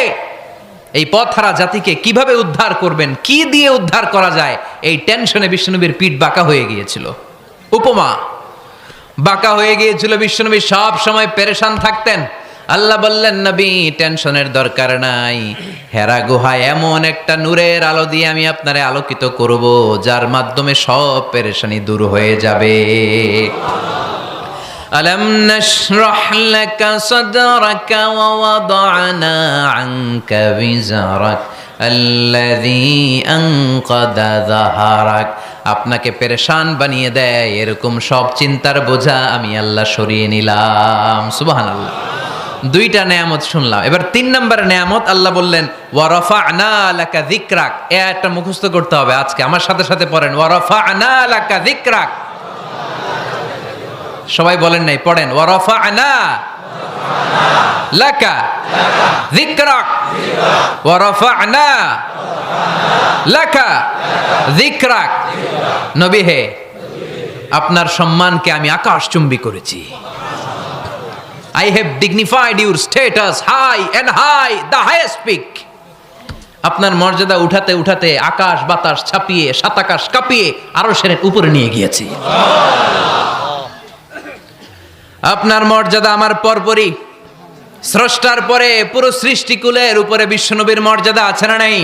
এই পথহারা জাতিকে কিভাবে উদ্ধার করবেন, কি দিয়ে উদ্ধার করা যায়, এই টেনশনে বিশ্বনবীর পিঠ বাঁকা হয়ে গিয়েছিল। উপমা, বাঁকা হয়ে গিয়েছিল। বিশ্বনবী সব সময় পেরেশান থাকতেন। আল্লাহ বললেন, নবী টেনশনের দরকার নাই, হেরা গুহায় এমন একটা নূরের আলো দিয়ে আমি আপনারে আলোকিত করব, যার মাধ্যমে সব পেরেশানি দূর হয়ে যাবে। আলাম নাশরাহ লাকা সাদরাকা ওয়া ওয়াদা'না আনকা বিজরাক আল্লাযী আনকাদা যাহরাক। আপনাকে পেরেশান বানিয়ে দেয় এরকম সব চিন্তার বোঝা আমি আল্লাহ সরিয়ে নিলাম। সুবহানাল্লাহ। দুইটা নেয়ামত শুনলাম, এবার 3 নম্বর নেয়ামত আল্লাহ বললেন, ওয়া রাফা'না লাকা যিকরাক। একটা মুখস্থ করতে হবে আজকে, আমার সাথে সাথে পড়েন, ওয়া রাফা'না লাকা যিকরাক। সবাই বলেন নাই, পড়েন, ওয়া রাফা'না লাকা যিকরাক ওয়া রাফা'না লাকা যিকরাক। নবী হে, আপনার সম্মানকে আমি আকাশচুম্বী করেছি। I have dignified your status high and high, the highest peak. আপনার মর্যাদা উঠাতে উঠাতে আকাশ বাতাস ছাপিয়ে সাত আকাশ কাঁপিয়ে আরশের উপরে নিয়ে গিয়েছি। আপনার মর্যাদা আমার পরপরই, স্রষ্টার পরে পুরো সৃষ্টিকুলের উপরে বিশ্বনবীর মর্যাদা আছে না নাই?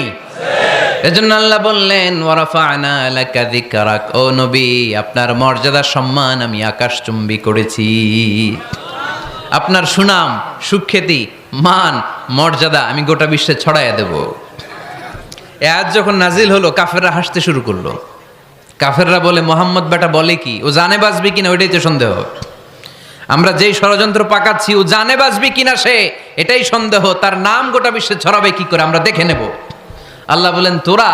এজন্য আল্লাহ বললেন, ওয়া রাফা'না লাকা যিকরাক। ও নবী, আপনার মর্যাদা সম্মান আমি আকাশচুম্বী করেছি। আপনার সুনাম সুখ্যাতি মান মর্যাদা আমি গোটা বিশ্বে ছড়াইয়া দেব। এ আয়াত যখন নাজিল হলো, কাফেররা হাসতে শুরু করলো। কাফেররা বলে, মোহাম্মদ বেটা বলে কি, ও জানে বাঁচবে কিনা ওইটাই তো সন্দেহ। আমরা যেই ষড়যন্ত্র পাকাচ্ছি, ও জানে বাঁচবে কিনা সে এটাই সন্দেহ, তার নাম গোটা বিশ্বে ছড়াবে কি করে আমরা দেখে নেব। আল্লাহ বলেন, তোরা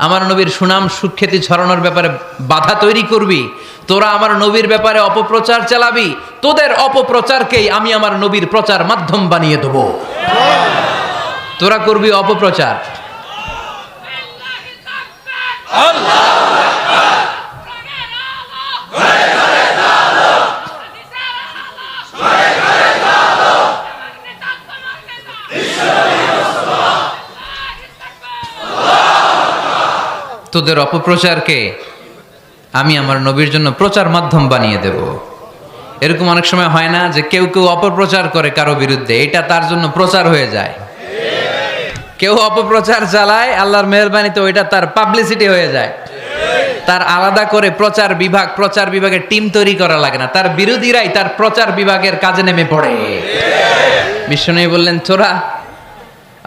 আমার নবীর সুনাম সুখ্যাতি ছড়ানোর ব্যাপারে বাধা তৈরি করবি, তোরা আমার নবীর ব্যাপারে অপপ্রচার চালাবি, তোদের অপপ্রচারকেই আমি আমার নবীর প্রচার মাধ্যম বানিয়ে দেব। তোরা করবি অপপ্রচার। তোদের অপপ্রচারকে আমি আমার নবীর জন্য প্রচার মাধ্যম বানিয়ে দেব। এরকম অনেক সময় হয় না যে কেউ কেউ অপপ্রচার করে কারো বিরুদ্ধে, এটা তার জন্য প্রচার হয়ে যায়। কেউ অপপ্রচার চালায়, আল্লাহর মেহেরবানিতে ওইটা তার পাবলিসিটি হয়ে যায়। তার আলাদা করে প্রচার বিভাগের টিম তৈরি করা লাগে না, তার বিরোধীরাই তার প্রচার বিভাগের কাজে নেমে পড়ে। বিষ্ণু বললেন তোরা,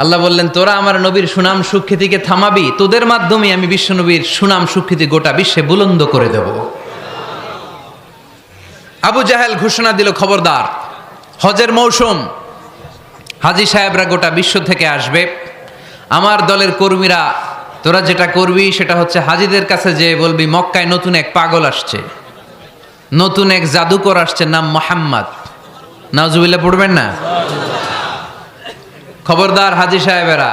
আল্লাহ বললেন তোরা আমার নবীর সুনাম সুখ্যাতিকে থামাবি, তোদের মাধ্যমে আমি বিশ্ব নবীর সুনাম সুখ্যাতি গোটা বিশ্বে বুলন্দ করে দেব। আবু জাহেল ঘোষণা দিল, খবরদার, হজের মৌসুম, হাজী সাহেবরা গোটা বিশ্ব থেকে আসবে, আমার দলের কর্মীরা তোরা যেটা করবি সেটা হচ্ছে হাজীদের কাছে যে বলবি মক্কায় নতুন এক পাগল আসছে, নতুন এক জাদুকর আসছে, নাম মুহাম্মদ। নাউজুবিল্লাহ পড়বেন না? খবরদার হাজী সাহেবেরা,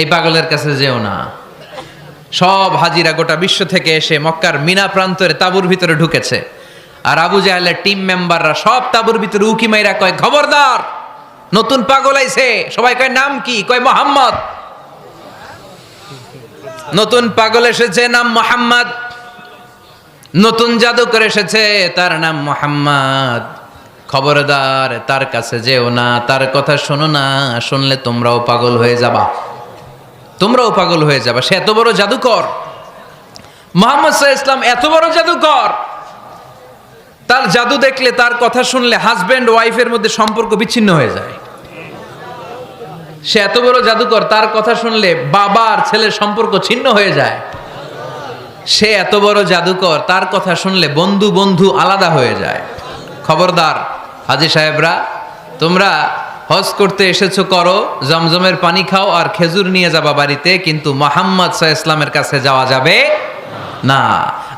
এই পাগলের কাছে যেও না। সব হাজিরা গোটা বিশ্ব থেকে এসে মক্কার মিনা প্রান্তরে তাঁবুর ভিতরে ঢুকেছে, আর আবু জাহেলের টিম মেম্বাররা সব তাঁবুর ভিতরে উকি মাইরা কয়, খবরদার, নতুন পাগল আইছে। সবাই কয় নাম কি? কয় মুহাম্মদ। নতুন পাগল এসেছে, নাম মুহাম্মদ। নতুন জাদুকর এসেছে, তার নাম মুহাম্মদ। খবরদার, তার কাছে যেও না, তার কথা শোনো না, শুনলে তোমরাও পাগল হয়ে যাবা, তোমরাও পাগল হয়ে যাবা। সে এত বড় জাদুকর, মুহাম্মদ সাল্লাল্লাহু আলাইহি ওয়াসাল্লাম এত বড় জাদুকর, তার জাদু দেখলে, তার কথা শুনলে হাজব্যান্ড ওয়াইফের মধ্যে সম্পর্ক বিচ্ছিন্ন হয়ে যায়। সে এত বড় জাদুকর, তার কথা শুনলে বাবা আর ছেলের সম্পর্ক ছিন্ন হয়ে যায়। সে এত বড় জাদুকর, তার কথা শুনলে বন্ধু বন্ধু আলাদা হয়ে যায়। খবরদার হাজী সাহেবরা, তোমরা হজ করতে এসেছো করো, জমজমের পানি খাও আর খেজুর নিয়ে যাবা বাড়িতে, কিন্তু মুহাম্মদ সাল্লাল্লাহু আলাইহি ওয়াসাল্লামের কাছে যাওয়া যাবে না।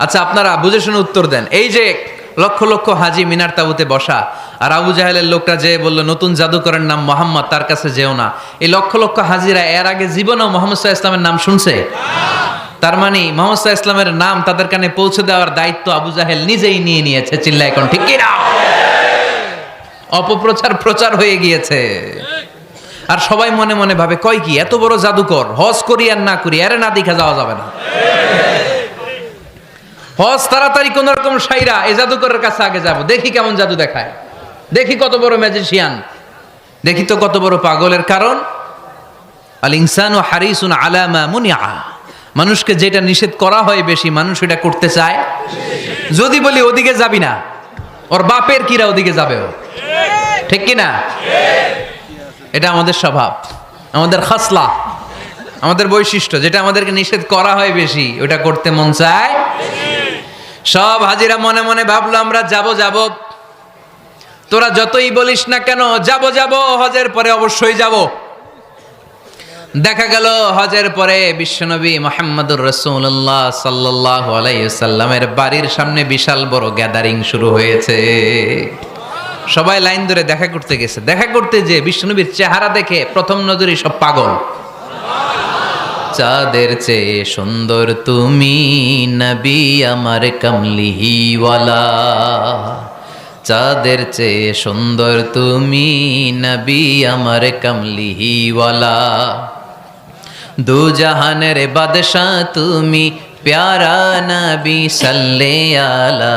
আচ্ছা, আপনারা বুঝে শুনে উত্তর দেন। এই যে লক্ষ লক্ষ হাজি মিনার তাবুতে বসা, আর আবু জাহেলের লোকটা যে বলল নতুন জাদুকরের নাম মুহাম্মদ, তার কাছে যেও না, এই লক্ষ লক্ষ হাজিরা এর আগে জীবনেও মুহাম্মদ সাল্লাল্লাহু আলাইহি ওয়াসাল্লামের নাম শুনছে? তার মানে মুহাম্মদ সাল্লাল্লাহু আলাইহি ওয়াসাল্লামের নাম তাদের কানে পৌঁছে দেওয়ার দায়িত্ব আবু জাহেল নিজেই নিয়ে নিয়েছে। চিল্লায় এখন ঠিক কি না? প্রচার হয়ে গিয়েছে। আর সবাই মনে মনে ভাবে, কয় কি এত বড় জাদুকর, হজ করি আর না করি এরে না দেখা যাওয়া যাবে না। হজ তাড়াতাড়ি কোন রকম সাইরা এই জাদুকরের কাছে আগে যাব, দেখি কেমন জাদু দেখায়, দেখি কত বড় ম্যাজিশিয়ান, দেখি তো কত বড় পাগলের। কারণ আল ইনসানু হারিসুন আলা মা মুনিআ, মানুষকে যেটা নিষেধ করা হয় বেশি, মানুষ এটা করতে চায়। যদি বলি ওদিকে যাবি না, ওর বাপের কিরা ওদিকে যাবে, ও ঠিক কি না? এটা আমাদের স্বভাব, আমাদের খাসলা, আমাদের বৈশিষ্ট্য, যেটা আমাদেরকে নিষেধ করা হয় বেশি, ওটা করতে মন চায়। সব হাজিরা মনে মনে ভাবলো আমরা যাব, তোরা যতই বলিস না কেন যাব, হজের পরে অবশ্যই যাব। দেখা গেল হজের পরে বিশ্বনবী মুহাম্মদুর রাসূলুল্লাহ সাল্লাল্লাহু আলাইহি ওয়াসাল্লামের বাড়ির সামনে বিশাল বড় গ্যাদারিং শুরু হয়েছে। সবাই লাইন ধরে দেখা করতে গেছে। দেখা করতে যে বিশ্বনবীর চেহারা দেখে প্রথম নজরেই সব পাগল। চাঁদের চেয়ে সুন্দর তুমি নবী আমার কামলিওয়ালা, চাঁদের চেয়ে সুন্দর তুমি নবী আমার কামলিওয়ালা, দু জাহানের বাদশাহ তুমি প্যারা নবী সাল্লে আলা,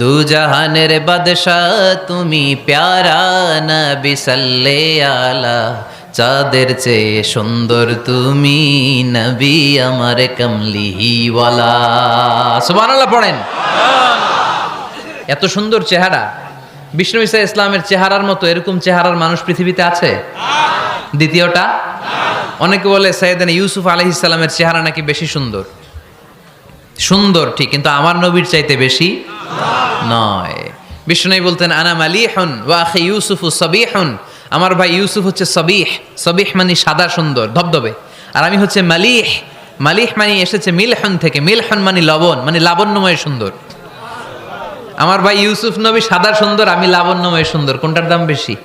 দু জাহানের বাদশাহ তুমি প্যারা নবী সাল্লে আলা, চাঁদের চেয়ে সুন্দর তুমি নবী আমার কামলিওয়ালা। সুবহানাল্লাহ পড়েন। এত সুন্দর চেহারা, বিষ্ণু ঈসা ইসলামের চেহারার মতো এরকম চেহারার মানুষ পৃথিবীতে আছে? দ্বিতীয়টা, অনেকে বলে সাইয়েদনা ইউসুফ আলাইহিস সালামের চেহারা নাকি বেশি সুন্দর। সুন্দর ঠিক, কিন্তু আমার নবীর চাইতে বেশি নয়। বিষ্ণু বলতেন আনা মালিহুন ওয়া আখি ইউসুফু সাবিহুন, আমার ভাই ইউসুফ হচ্ছে সবিহ, সবিহ মানে সাদা সুন্দর ধবধবে, আর আমি হচ্ছে মালিহ, মালিহ মানে এসেছে মিলহন থেকে, মিলহন মানে লবণ, মানে লাবণ্যময় সুন্দর। আমার ভাই ইউসুফ নবী সাদা সুন্দর, আমি লাবণ্যময় সুন্দর। কোনটার দাম বেশি?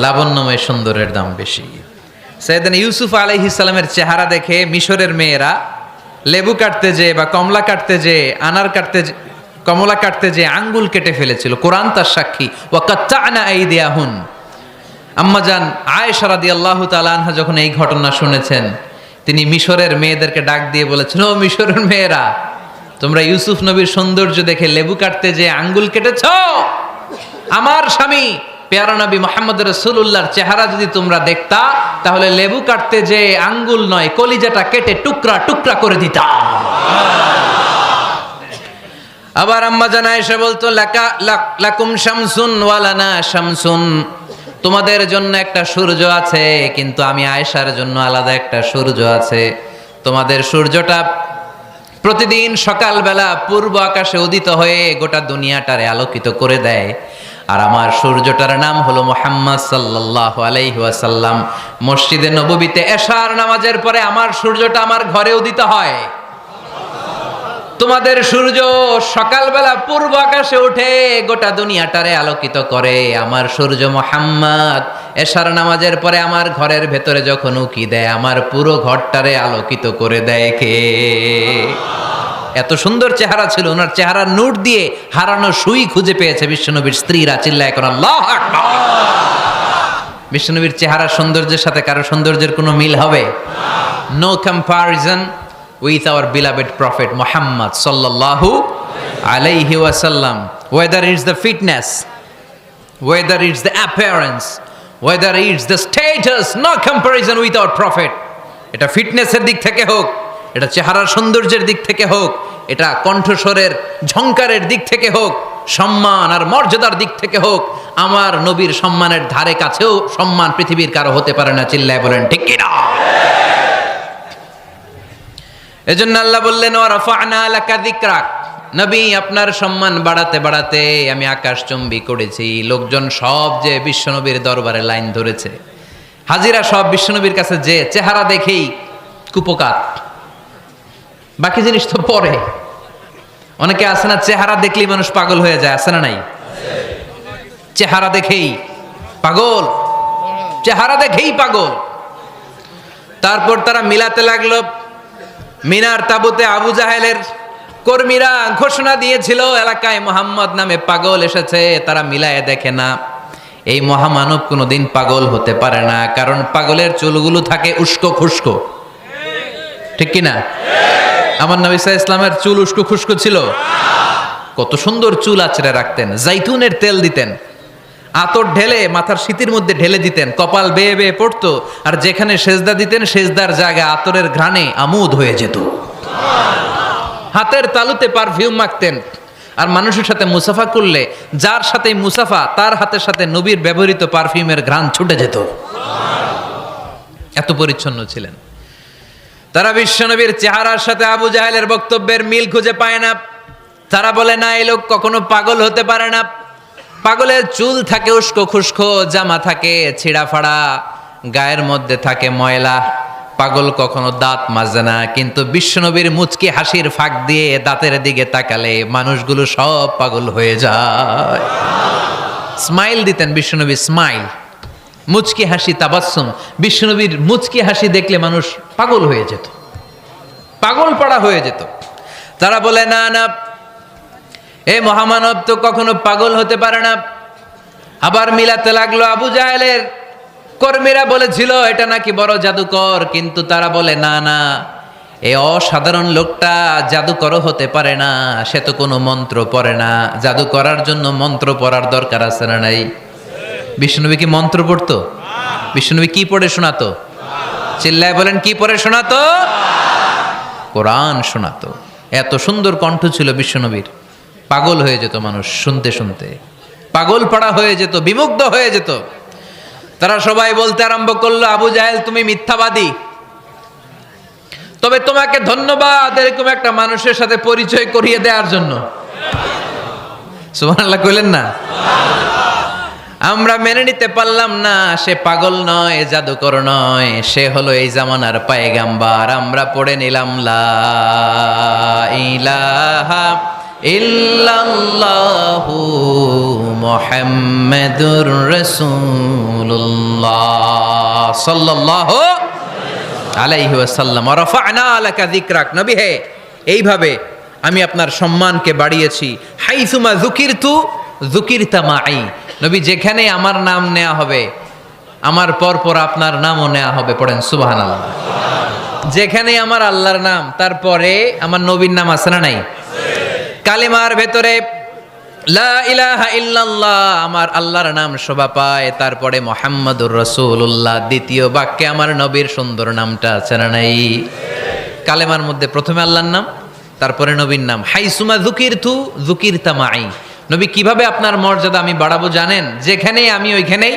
লাবণ্যময় সুন্দরের দাম বেশি। সাইয়েদনা ইউসুফ আলাইহিস সালামের চেহারা দেখে মিশরের মেয়েরা লেবু কাটতে যে বা কমলা কাটতে যে, আনার কাটতে, কমলা কাটতে যে আঙ্গুল কেটে ফেলেছিল। কোরআন তার সাক্ষী। ওয়া কাত্তা'না আইদিয়াহুন। আম্মাজান আয়েশা রাদিয়াল্লাহু তাআলা আনহা যখন এই ঘটনা শুনেছেন, তিনি মিশরের মেয়েদেরকে ডাক দিয়ে বলেছেন, ও মিশরের মেয়েরা, তোমরা ইউসুফ নবীর সৌন্দর্য দেখে লেবু কাটতে যে আঙ্গুল কেটেছ, আমার স্বামী প্যারা নবী মুহাম্মদ রাসূলুল্লাহর চেহারা যদি তোমরা দেখতা, তাহলে লেবু কাটতে যে আঙ্গুল নয়, কলিজাটা কেটে টুকরা টুকরা করে দিতা। আবার আম্মা জান আয়েশা বলতো লাকুম শামসুন ওয়ালানা শামসুন, তোমাদের জন্য একটা সূর্য আছে কিন্তু আমি আয়েশার জন্য আলাদা একটা সূর্য আছে। তোমাদের সূর্যটা প্রতিদিন সকালবেলা পূর্ব আকাশে উদিত হয়ে গোটা দুনিয়াটারে আলোকিত করে দেয়, আর আমার সূর্যটার নাম হলো মুহাম্মদ সাল্লাল্লাহু আলাইহি ওয়াসাল্লাম। মসজিদে নববীতে এশার নামাজের পরে আমার সূর্যটা আমার ঘরে উদিত হয়। তোমাদের সূর্য সকালবেলা পূর্ব আকাশে উঠে গোটা দুনিয়াটারে আলোকিত করে, আমার সূর্য মুহাম্মদ এশার নামাজের পরে আমার ঘরের ভেতরে যখন উকি দেয় আমার পুরো ঘরটারে আলোকিত করে দেয় কে? এত সুন্দর চেহারা ছিল, ওনার চেহারার নূর দিয়ে হারানো সুই খুঁজে পেয়েছে বিশ্বনবীর স্ত্রীরা। চিল্লায় কোন আল্লাহু আকবার। বিশ্বনবীর চেহারার সৌন্দর্যের সাথে কারো সৌন্দর্যের কোনো মিল হবে? No comparison with our beloved prophet Muhammad sallallahu alayhi wasallam. Whether it's the fitness, whether it's the appearance, whether it's the status, no comparison with our prophet. এটা ফিটনেসের দিক থেকে হোক, এটা চেহারার সৌন্দর্যের দিক থেকে হোক, এটা কণ্ঠস্বরের ঝংকারের দিক থেকে হোক, সম্মান আর মর্যাদার দিক থেকে হোক, আমার নবীর সম্মানের ধারে কাছেও সম্মান পৃথিবীর কারো হতে পারে না। চিল্লায় বলেন ঠিক কি না? এজন্য আল্লাহ বললেন ওয়ারাফা'না লাকা যিকরাক, নবী আপনার সম্মান বাড়াতে বাড়াতে আমি আকাশচুম্বী করেছি। লোকজন সব যে বিশ্বনবীর দরবারে লাইন ধরেছে, হাজিরা সব বিশ্বনবীর কাছে যে চেহারা দেখেই কুপকাত, বাকি জিনিস তো পরে। অনেকে আছে না, চেহারা দেখলেই মানুষ পাগল হয়ে যায়, আছে না নাই? চেহারা দেখেই পাগল, চেহারা দেখেই পাগল। তারপর তারা মিলাতে লাগলো। মিনার তাবুতে আবু জাহেলের কর্মীরা ঘোষণা দিয়েছিল এলাকায় মুহাম্মদ নামে পাগল এসেছে। তারা মিলায়ে দেখে না, এই মহামানব কোনোদিন পাগল হতে পারে না, কারণ পাগলের চুলগুলো থাকে উস্কো খুস্কো, ঠিক কিনা? আমার নবী সাল্লাল্লাহু আলাইহি ইসলামের চুল উস্কো খুস্কো ছিল? কত সুন্দর চুল আঁচড়ে রাখতেন, জাইতুনের তেল দিতেন, আতর ঢেলে মাথার শীতির মধ্যে ঢেলে দিতেন, কপাল বেয়ে বেয়ে পড়তো, আর যেখানে সেজদা দিতেন সেজদার জায়গা আতরের ঘ্রাণে আমোদ হয়ে যেত। হাতের তালুতে পারফিউম মাখতেন, আর মানুষের সাথে মুসাফা করলে যার সাথে মুসাফা তার হাতের সাথে নবীর ব্যবহৃত পারফিউমের ঘ্রাণ ছুটে যেত। এত পরিচ্ছন্ন ছিলেন তারা। বিশ্বনবীর চেহারার সাথে আবু জাহেলের বক্তব্যের মিল খুঁজে পায় না। তারা বলে না, এই লোক কখনো পাগল হতে পারে না। পাগলের চুল থাকে উস্কো খুস্কো, জামা থাকে ছিঁড়া ফাড়া, গায়ের মধ্যে থাকে ময়লা। পাগল কখনো দাঁত মাজে না, কিন্তু বিশ্বনবীর মুচকি হাসির ফাঁক দিয়ে দাঁতের দিকে তাকালে মানুষগুলো সব পাগল হয়ে যায়। স্মাইল দিতেন বিশ্বনবী, স্মাইল, মুচকি হাসি, তাবাসসুম। বিশ্বনবীর মুচকি হাসি দেখলে মানুষ পাগল হয়ে যেত, পাগল পাড়া হয়ে যেত। তারা বলে না না, এ মহামানব তো কখনো পাগল হতে পারে না। আবার মিলাতে লাগলো। আবু জাহেলের কর্মীরা বলেছিল এটা নাকি বড় জাদুকর, কিন্তু তারা বলে না না, এই অসাধারণ লোকটা জাদুকরও হতে পারে না, সে তো কোনো মন্ত্র পড়ে না। জাদু করার জন্য মন্ত্র পড়ার দরকার আছে না নাই? বিষ্ণুনবী কি মন্ত্র পড়তো? বিষ্ণুনবী কি পড়ে শোনাতো? চিল্লায় বলেন, কি পড়ে শোনাতো? কোরআন শোনাতো। এত সুন্দর কণ্ঠ ছিল বিশ্বনবীর, পাগল হয়ে যেত মানুষ শুনতে শুনতে, পাগল পাড়া হয়ে যেত, বিমুগ্ধ হয়ে যেত। তারা সবাই বলতে আরম্ভ করলো, আবু জাহেল তুমি মিথ্যাবাদী, তবে তোমাকে ধন্যবাদ এরকম একটা মানুষের সাথে পরিচয় করিয়ে দেওয়ার জন্য। সুবহানাল্লাহ কইলেন না? আমরা মেনে নিতে পারলাম না সে পাগল নয়, জাদুকর নয়, সে হলো এই জামানার পায়গাম্বার। আমরা পড়ে নিলাম লা ইলাহা ইল্লাল্লাহু মুহাম্মাদুর রাসূলুল্লাহ সাল্লাল্লাহু আলাইহি ওয়াসাল্লাম। ওয়া রাফা'না লাকা যিকরাক, নবী হে এইভাবে আমি আপনার সম্মানকে বাড়িয়েছি। হাইসুমা যুকিরতু যুকিরতা মাই, নবী যেখানে আমার নাম নেওয়া হবে আমার পর পর আপনার নামও নেওয়া হবে। পড়েন সুবহানাল্লাহ। যেখানে আমার আল্লাহর নাম তারপরে আমার নবীর নাম আছে না নাই? কালেমার ভেতরে লা ইলাহা ইল্লাল্লাহ আমার আল্লাহর নাম শোভা পায়, তারপরে মুহাম্মাদুর রাসূলুল্লাহ দ্বিতীয় বাক্যে আমার নবীর সুন্দর নামটা আছে না নাই? কালেমার মধ্যে প্রথমে আল্লাহর নাম, তারপরে নবীর নাম হাইসুমা যুকিরতু যুকিরতা মাই। নবী কিভাবে আপনার মর্যাদা আমি বাড়াবো জানেন? যেখানেই আমি ওইখানেই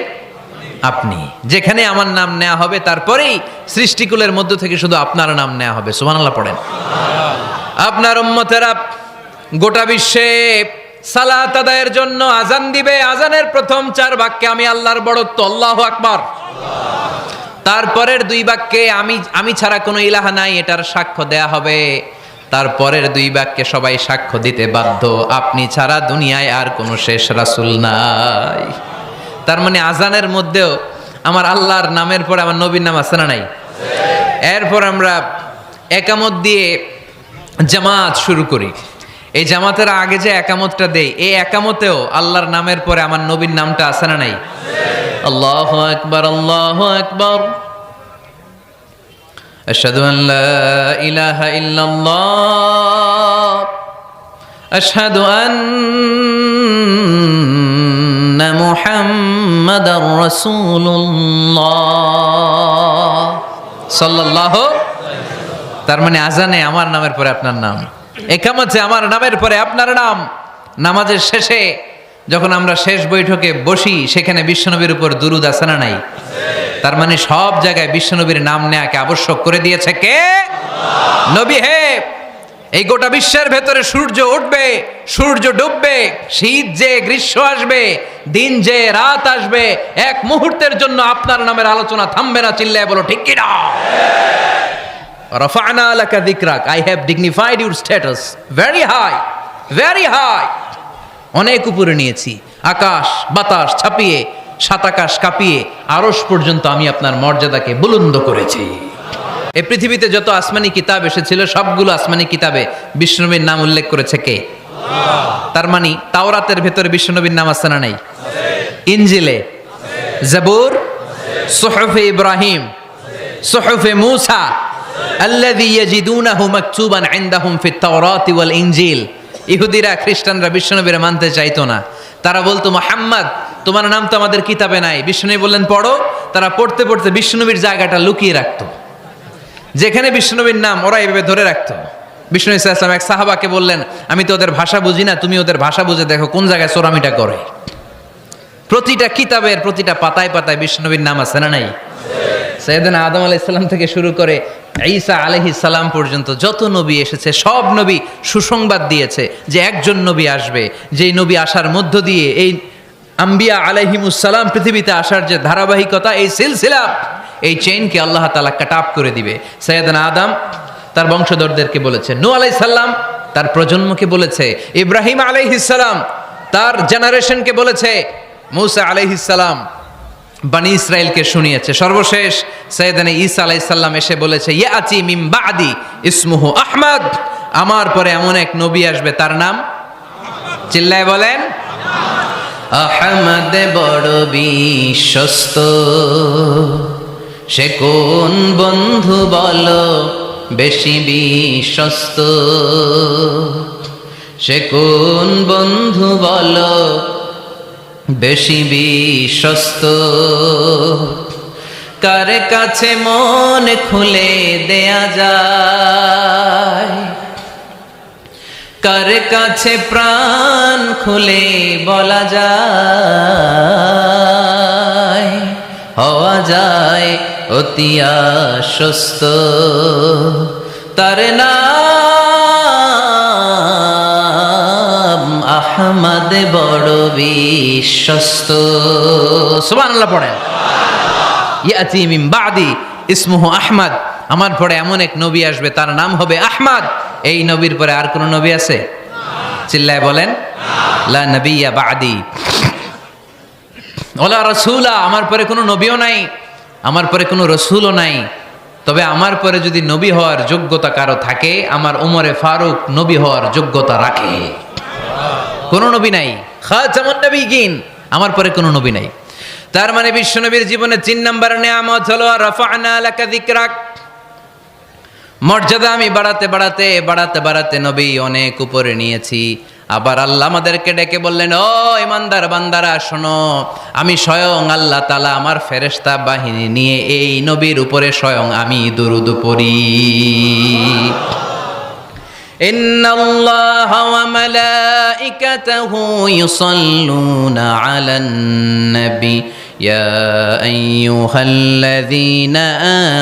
আপনি, যেখানে আমার নাম নেওয়া হবে তারপরেই সৃষ্টিকুলের মধ্য থেকে শুধু আপনার নাম নেওয়া হবে। সুবহানাল্লাহ পড়েন। আপনার উম্মতেরা গোটা বিশ্বে সালাত আদায়ের জন্য আজান দিবে। আজানের প্রথম 4 বাক্যে আমি আল্লাহর বড়ত্ব, আল্লাহু আকবার। তারপরের 2 বাক্যে আমি ছাড়া কোনো ইলাহা নাই, এটার সাক্ষ্য দেয়া হবে। তারপরের 2 বাক্যে সবাই সাক্ষ্য দিতে বাধ্য, আপনি ছাড়া দুনিয়ায় আর কোনো শেষ রাসূল নাই। তার মানে আজানের মধ্যেও আমার আল্লাহর নামের পরে আমার নবীর নাম আছে না নাই? এরপর আমরা একামত দিয়ে জামাত শুরু করি। এই জামাতের আগে যে একামতটা দেই, এই একামতেও আল্লাহর নামের পরে আমার নবীর নামটা আছে না নাই? আল্লাহু আকবার, আল্লাহু আকবার, আশহাদু আন লা ইলাহা ইল্লাল্লাহ, আশহাদু আন্না মুহাম্মাদার রাসূলুল্লাহ সাল্লাল্লাহু। তার মানে আজানে আমার নামের পরে আপনার নাম, একামতে আমার নামের পরে আপনার নাম। নামাজের শেষে যখন আমরা শেষ বৈঠকে বসি, সেখানে বিশ্বনবীর উপর দুরূদ আছে না নাই? তার মানে সব জায়গায় বিশ্বনবীর নাম নেয়াকে আবশ্যক করে দিয়েছে কে? নবী হে। এই গোটা বিশ্বের ভেতরে সূর্য উঠবে, সূর্য ডুববে, শীত যে গ্রীষ্ম আসবে, দিন যে রাত আসবে, এক মুহূর্তের জন্য আপনার নামের আলোচনা থামবে না। চিল্লায় বলো ঠিক কি না? রাফা'না লাকা যিকরাক, I have dignified your status very high, very high। অনেক উপরে নিয়েছি, আকাশ বাতাস ছাপিয়ে, 7 আকাশ কাঁপিয়ে আরশ পর্যন্ত আমি আপনার মর্যাদাকে বুলন্দ করেছি। এই পৃথিবীতে যত আসমানি কিতাব এসেছিল, সবগুলো আসমানি কিতাবে বিষ্ণুনবীর নাম উল্লেখ করেছে কে? তার মানে তাওরাতের ভেতরে বিষ্ণুনবীর নাম আছে না নাই? ইনজিলে, জাবুর, সুহুফে ইব্রাহিম, সুহুফে মূসা, আল্লাযী ইয়াজিদুনাহু মাকতুবান ইনদাহুম ফিত তাওরাতি ওয়াল ইনজিল। ইহুদিরা খ্রিস্টানরা বিষ্ণুনবীর মানতে চাইতো না। তারা বলতো, মুহাম্মদ তোমার নাম তো আমাদের কিতাবে নাই। বিষ্ণুনবী বললেন পড়ো। তারা পড়তে পড়তে বিষ্ণুনবীর জায়গাটা লুকিয়ে রাখতো। যেখানে বিষ্ণুনবীর নাম ওরা এভাবে ধরে রাখতো। বিষ্ণু ইসা ইসলাম এক সাহাবাকে বললেন, আমি তো ওদের ভাষা বুঝি না, তুমি ওদের ভাষা বুঝে দেখো কোন জায়গায় চোরামিটা করে। প্রতিটা কিতাবের প্রতিটা পাতায় পাতায় বিষ্ণুনবীর নাম আছে না নাই? সাইয়েদনা আদম আলাইহিস সালাম থেকে শুরু করে ঈসা আলাইহিস সালাম পর্যন্ত যত নবী এসেছে, সব নবী সুসংবাদ দিয়েছে যে একজন নবী আসবে, যেই নবী আসার মধ্য দিয়ে এই আম্বিয়া আলাইহিমুস সালাম পৃথিবীতে আসার যে ধারাবাহিকতা, এই সিলসিলা, এই চেইনকে আল্লাহ তাআলা কাট অফ করে দিবে। সাইয়েদনা আদম তার বংশধরদেরকে বলেছে, নূহ আলাইহিস সালাম তার প্রজন্মকে বলেছে, ইব্রাহিম আলাইহিস সালাম তার জেনারেশনকে বলেছে, মূসা আলাইহিস সালাম বনি ইসরাইলকে শুনিয়েছে। সর্বশেষ সাইয়েদনা ঈসা আলাইহিস সালাম এসে বলেছে, ইয়াতি মিন বাদি ইসমুহু আহমদ, আমার পরে এমন এক নবী আসবে তার নাম, চিল্লায় বলেন, আহমদ বড় বিশ্বস্ত, সে কোন বন্ধু বলো বেশি বিশ্বস্ত, সে কোন বন্ধু বলো বেশি বিশ্বস্ত, কার কাছে মন খুলে দেয়া যায়, কার কাছে প্রাণ খুলে বলা যায়, হওয়া যায় অতি আশ্বস্ত, তার নাম আহমদ বড় বিশ্বস্ত। সুবহানাল্লাহ পড়েন। ইয়াতি মিন বাদি ইসমুহু আহমদ, আমার পরে এমন এক নবী আসবে তার নাম হবে আহমদ। এই নবীর পরে আর কোন নবী আছে? চিল্লায় বলেন, লা নবিয়্যা বাদি ওয়ালা রাসূলা, আমার পরে কোনো নবীও নাই, আমার পরে কোনো রাসূলও নাই। তবে আমার পরে যদি নবী হওয়ার যোগ্যতা কারো থাকে, আমার ওমরে ফারুক নবী হওয়ার যোগ্যতা রাখে। কোনো নবী নাই, খাতামুন নবিয়্যিন, আমার পরে কোনো নবী নাই। তার মানে বিশ্বনবীর জীবনে 3 নম্বর নিয়ামত হলো রাফা'না লাকা যিকরাক। মর্যাদা আমি বাড়াতে বাড়াতে বাড়াতে বাড়াতে নবী অনেক উপরে নিয়েছি। আবার আল্লাহ আমাদেরকে ডেকে বললেন, ও ইমানদার বান্দারা শোনো, আমি স্বয়ং আল্লাহ তাআলা আমার ফেরেশতা বাহিনী নিয়ে এই নবীর উপরে স্বয়ং আমি দুরূদ পড়ি। ইন্নাল্লাহা ওয়া মালাইকাতাহু ইউসাল্লুনা আলান নবী ইয়া আইয়ুহাল্লাযীনা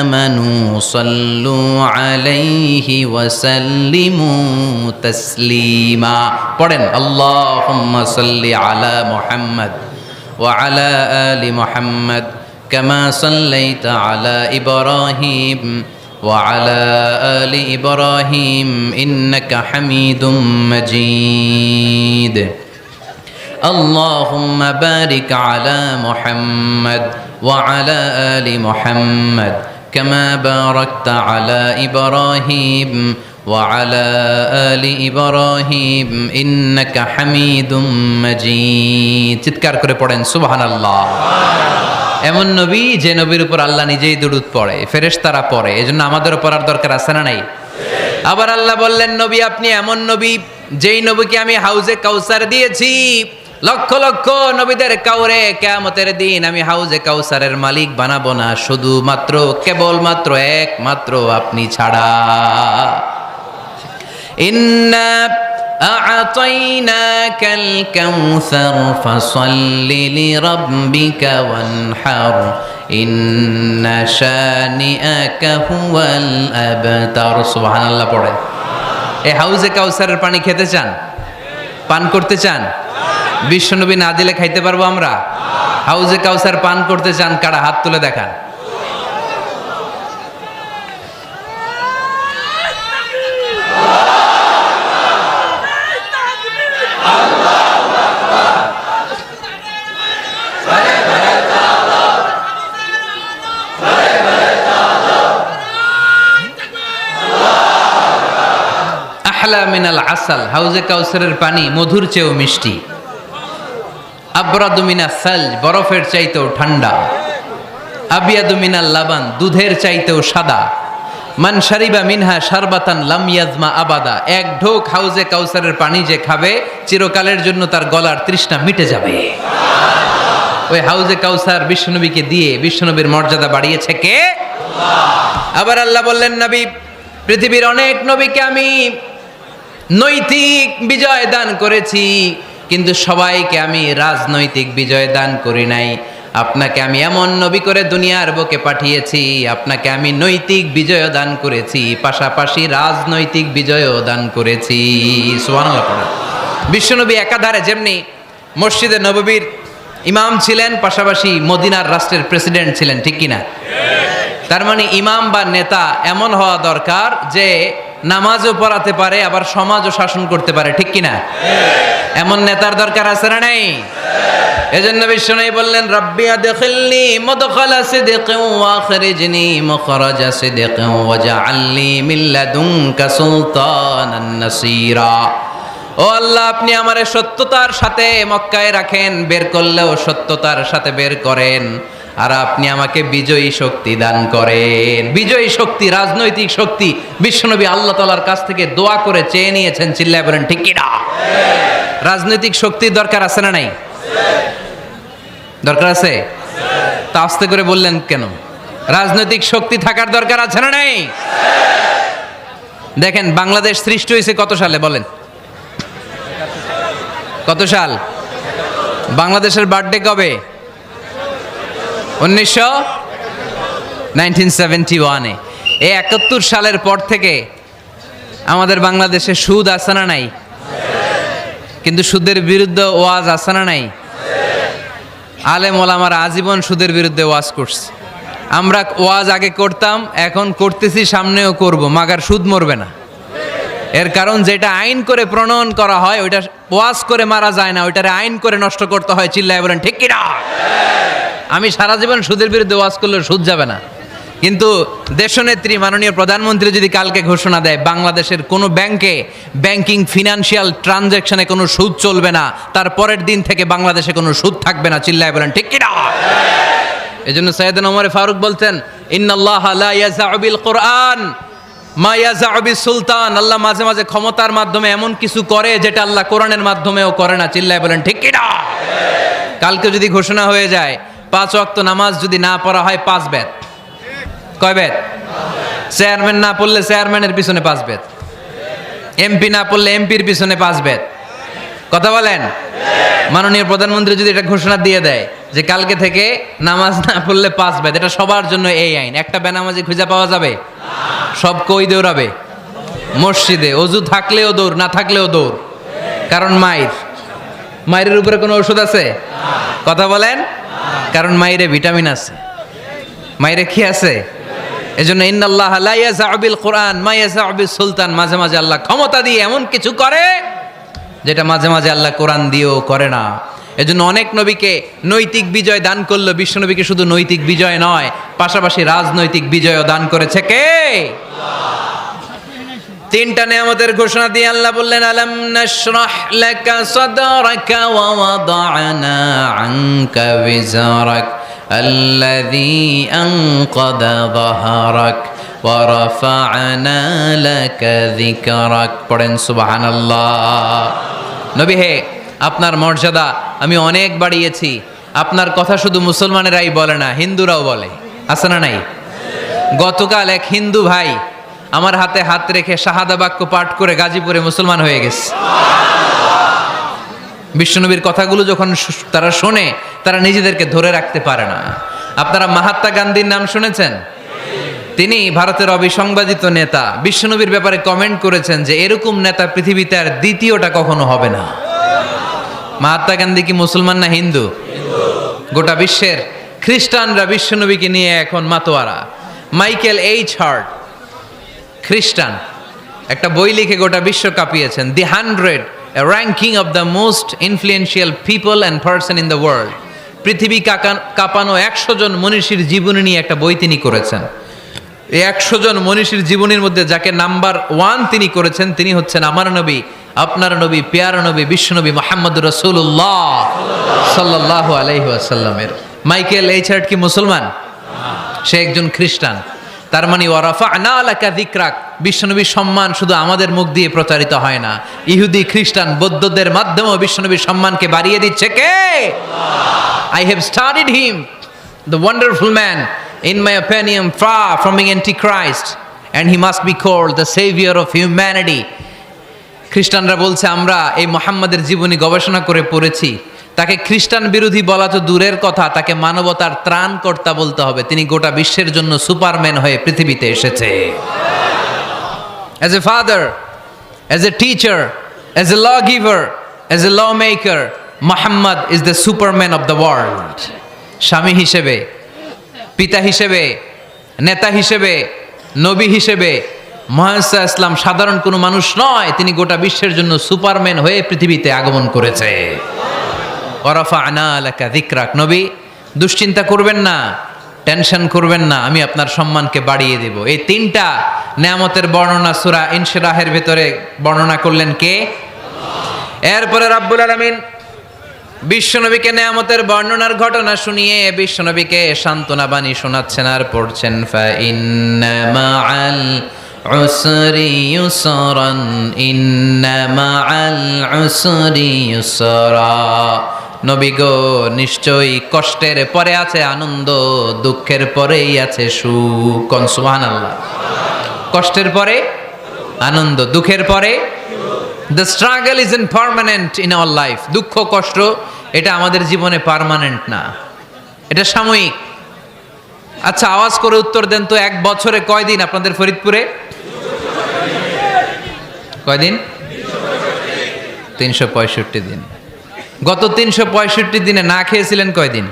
আমানু সাল্লু আলাইহি ওয়া সাল্লিমু তাসলিমা। পড়েন আল্লাহুম্মা সাল্লি আলা মুহাম্মদ ওয়া আলা আলি মুহাম্মদ কামা সাল্লাইতা আলা ইব্রাহিম وعلى آل إبراهيم إنك حميد مجيد اللهم بارك على محمد وعلى آل محمد كما باركت على إبراهيم وعلى آل إبراهيم إنك حميد مجيد চিৎকার করে পড়েন সুবহানাল্লাহ। এমন নবী যে নবীর উপর আল্লাহ নিজেই দুরূদ পড়ে, ফেরেশতারা পড়ে, এজন্য আমাদেরও পড়ার দরকার আছে না নাই? আবার আল্লাহ বললেন নবী আপনি এমন নবী যেই নবীকে আমি হাউজে কাউসার দিয়েছি, লক্ষ লক্ষ নবীদের কাউরে কিয়ামতের দিন আমি হাউজে কাউসারের মালিক বানাবো না, শুধুমাত্র কেবলমাত্র একমাত্র আপনি ছাড়া। ইন্না أعطيناك الكوثر فصل لربك وانحر إن شانئك هو الأبتر سبحان الله পড়ে। এই হাউজে কাউসারের পানি খেতে চান, পান করতে চান? বিশ্বনবী না দিলে খাইতে পারবো আমরা? হাউজে কাউসার পান করতে চান কারা? হাত তুলে দেখান। আহলা মিনাল আসাল, হাউজে কাউসারের পানি মধুর চেয়েও মিষ্টি। আবরাদু মিনাস সালজ, বরফের চাইতেও ঠান্ডা। আবিয়াদু মিনাল লাবান, দুধের চাইতেও সাদা। মান শারিবা মিনহা শারবাতান লাম ইয়াজমা আবাদা, এক ঢোক হাউজে কাউসারের পানি যে খাবে চিরকালের জন্য তার গলার তৃষ্ণা মিটে যাবে। ওই হাউজে কাউসার বিশ্বনবীকে দিয়ে বিশ্বনবীর মর্যাদা বাড়িয়েছে কে? আল্লাহ। আবার আল্লাহ বললেন নবী পৃথিবীর অনেক নবীকে আমি নৈতিক বিজয় দান করেছি, কিন্তু সবাইকে আমি রাজনৈতিক বিজয় দান করি নাই। আপনাকে আমি এমন নবী করে দুনিয়ার বুকে পাঠিয়েছি, আপনাকে আমি নৈতিক বিজয় দান করেছি, পাশাপাশি রাজনৈতিক বিজয়ও দান করেছি। সুবহানাল্লাহ পড়া। বিশ্বনবী একাধারে যেমনি মসজিদে নববীর ইমাম ছিলেন, পাশাপাশি মদিনার রাষ্ট্রের প্রেসিডেন্ট ছিলেন, ঠিক কিনা? তার মানে ইমাম বা নেতা এমন হওয়া দরকার যে নামাজও পড়াতে পারে, আবার সমাজও শাসন করতে পারে, ঠিক কিনা? এমন নেতার দরকার আছে না নাই? এজন্য বিশ্বনবী বললেন রব্বি আদখিলনি মুদখালা সিদকিন ওয়া আখরিজনি মুখরাজা সিদকিন ওয়াজআলনি মিন লাদুনকা সুলতানান নাসীরা। ও আল্লাহ আপনি আমারে সত্যতার সাথে মক্কায় রাখেন, বের করলেও সত্যতার সাথে বের করেন, আর আপনি আমাকে বিজয়ী শক্তি দান করেন। বিজয়ী শক্তি, রাজনৈতিক শক্তি বিশ্বনবী আল্লাহ তাআলার কাছ থেকে দোয়া করে চেয়ে নিয়েছেন। চিল্লায় বলেন ঠিক কি না? রাজনৈতিক শক্তির দরকার আছে না নাই? দরকার আছে? তা আস্তে করে বললেন কেন? রাজনৈতিক শক্তি থাকার দরকার আছে না নাই? দেখেন বাংলাদেশ সৃষ্টি হয়েছে কত সালে বলেন? কত সাল? বাংলাদেশের বার্থডে কবে? 1971-এ। এই 71 সালের পর থেকে আমাদের বাংলাদেশে সুদ আছে না নাই? কিন্তু সুদের বিরুদ্ধে ওয়াজ আছে না নাই? আলেম ওলামারা আজীবন সুদের বিরুদ্ধে ওয়াজ করছে। আমরা ওয়াজ আগে করতাম, এখন করতেছি, সামনেও করব, মাগার সুদ মরবে না। এর কারণ যেটা আইন করে প্রণয়ন করা হয় ওইটা ওয়াজ করে মারা যায় না, ওইটারে আইন করে নষ্ট করতে হয়। চিল্লায় বলেন ঠিক কিনা? আমি সারা জীবন সুদের বিরুদ্ধে ওয়াজ করলে সুদ যাবে না, কিন্তু দেশনেত্রী মাননীয় প্রধানমন্ত্রী যদি কালকে ঘোষণা দেয় বাংলাদেশের কোনো ব্যাংকে ব্যাংকিং ফিনান্সিয়াল ট্রানজ্যাকশনে কোনো সুদ চলবে না, তার পরের দিন থেকে বাংলাদেশে কোনো সুদ থাকবে না। চিল্লায় বলেন ঠিক কিনা? এজন্য সাইয়েদনা ওমর ফারুক বলতেন ইন্নাল্লাহা লা ইয়াযআউ বিল কুরআন মা ইয়াযআউ বিস সুলতান। আল্লাহ মাঝে মাঝে ক্ষমতার মাধ্যমে এমন কিছু করে যেটা আল্লাহ কোরআনের মাধ্যমেও করে না। চিল্লায় বলেন ঠিক কিনা? কালকে যদি ঘোষণা হয়ে যায় 5 ওয়াক্ত নামাজ যদি না পড়া হয় 5 বেত। কয় বেত? চেয়ারম্যান না পড়লে চেয়ারম্যানের পিছনে 5 বেত। এমপি না পড়লে এমপির পিছনে 5 বেত। কথা বলেন। মাননীয় প্রধানমন্ত্রী যদি এটা ঘোষণা দিয়ে দেয় যে কালকে থেকে নামাজ না পড়লে 5 বেত, এটা সবার জন্য এই আইন। একটা বেনামাজি খুঁজে পাওয়া যাবে? সব কই দৌড়াবে? মসজিদে। অজু থাকলেও দৌড়, না থাকলেও দৌড়। কারণ মায়ের উপরে কোনো ওষুধ আছে? কথা বলেন। কারণ মায়েরে ভিটামিন আছে। মায়েরে কি আছে? এজন্য ইন্নাল্লাহা লা ইয়াযআউ বিল কুরআন মা ইয়াযআউ বিস সুলতান। মাঝে মাঝে আল্লাহ ক্ষমতা দিয়ে এমন কিছু করে যেটা মাঝে মাঝে আল্লাহ কোরআন দিয়েও করে না। এজন্য অনেক নবীকে নৈতিক বিজয় দান করলো। বিশ্ব নবীকে শুধু নৈতিক বিজয় নয়, পাশাপাশি রাজনৈতিক বিজয়ও দান করেছে কে? তিনটা নিয়ামতের ঘোষণা দিয়ে আল্লাহ বললেন, আলাম নাশরাহ লাকা সাদরাকা ওয়া ওয়াদা'না আনকা বিজরাক আল্লাযী আনকাদা যাহরাক ওয়া রাফা'না লাকা যিকরাক। পড়েন সুবহানাল্লাহ। নবী হে, আপনার মর্যাদা আমি অনেক বাড়িয়েছি। আপনার কথা শুধু মুসলমানেরাই বলে না, হিন্দুরাও বলে। আছে না নাই? গতকাল এক হিন্দু ভাই আমার হাতে হাত রেখে শাহাদা বাক্য পাঠ করে গাজীপুরে মুসলমান হয়ে গেছে। বিশ্বনবীর কথাগুলো যখন তারা শোনে, তারা নিজেদেরকে ধরে রাখতে পারে না। আপনারা মহাত্মা গান্ধীর নাম শুনেছেন? তিনি ভারতের অবিসংবাদিত নেতা। বিশ্বনবীর ব্যাপারে কমেন্ট করেছেন যে এরকম নেতা পৃথিবীতে আর দ্বিতীয়টা কখনো হবে না। মহাত্মা গান্ধী কি মুসলমান না হিন্দু? গোটা বিশ্বের খ্রিস্টানরা বিশ্বনবীকে নিয়ে এখন মাতোয়ারা। মাইকেল এইচ হার্ট, খ্রিস্টান, একটা বই লিখে গোটা বিশ্ব কাঁপিয়েছেন, দি 100 ranking of the most influential people and person in the world. পৃথিবী কাঁপানো 100 জন মনীষীর জীবনী নিয়ে একটা বই তিনি করেছেন। এই 100 জন মনীষীর জীবনীর মধ্যে যাকে নাম্বার 1 তিনি করেছেন, তিনি হচ্ছেন আমার নবী, আপনার নবী, পেয়ারা নবী, বিশ্বনবী মুহাম্মদুর রাসূলুল্লাহ সাল্লাল্লাহু আলাইহি ওয়াসাল্লামের। মাইকেল এইচ হার্ট কি মুসলমান? সে একজন খ্রিস্টান। তার মানে ওয়া রাফা'না লাকা যিকরাক, বিশ্বনবীর সম্মান শুধু আমাদের মুখ দিয়ে প্রচারিত হয় না, ইহুদি, খ্রিস্টান, বৌদ্ধদের মাধ্যমেও বিশ্বনবীর সম্মানকে বাড়িয়ে দিচ্ছে কে? I have studied him, the wonderful man, in my opinion, far from being antichrist, and he must be called the savior of humanity. খ্রিস্টানরা বলছে আমরা এই মুহাম্মাদের জীবনী গবেষণা করে পড়েছি, তাকে খ্রিস্টান বিরোধী বলা তো দূরের কথা, তাকে মানবতার ত্রাণকর্তা বলতে হবে। তিনি গোটা বিশ্বের জন্য সুপারম্যান হয়ে পৃথিবীতে এসেছে। As a father, as a teacher, as a lawgiver, as a lawmaker, Muhammad is the superman of the world. স্বামী হিসেবে, পিতা হিসেবে, নেতা হিসেবে, নবী হিসেবে মুহাম্মদ ইসলাম সাধারণ কোনো মানুষ নয়, তিনি গোটা বিশ্বের জন্য সুপারম্যান হয়ে পৃথিবীতে আগমন করেছে। ওয়া রাফা'না লাকা যিকরাক। নবী, দুশ্চিন্তা করবেন না, টেনশন করবেন না, আমি আপনার সম্মানকে বাড়িয়ে দেব। এই তিনটা নিয়ামতের বর্ণনা সূরা ইনশিরাহের ভিতরে বর্ণনা করলেন কে? এরপরে রাব্বুল আলামিন বিশ্বনবীকে নিয়ামতের বর্ণনার ঘটনা শুনিয়ে বিশ্বনবীকে সান্ত্বনা বাণী শোনাচ্ছেন আর পড়ছেন, ফা ইন্না মাআল উসরি ইউসরান ইন্না মাআল উসরি ইউসরা। নবী গো, নিশ্চয়ই কষ্টের পরে আছে আনন্দ, দুঃখের পরেই আছে সুখ। কোন সুবহানাল্লাহ। কষ্টের পরে আনন্দ, দুঃখের পরে। The struggle isn't permanent in our life. দুঃখ কষ্ট এটা আমাদের জীবনে পার্মানেন্ট না, এটা সাময়িক। আচ্ছা, আওয়াজ করে উত্তর দেন তো, এক বছরে কয়দিন আপনাদের ফরিদপুরে? কয়দিন? 365 দিন। গত 365 দিনে না খেয়েছিলেন কয়দিন?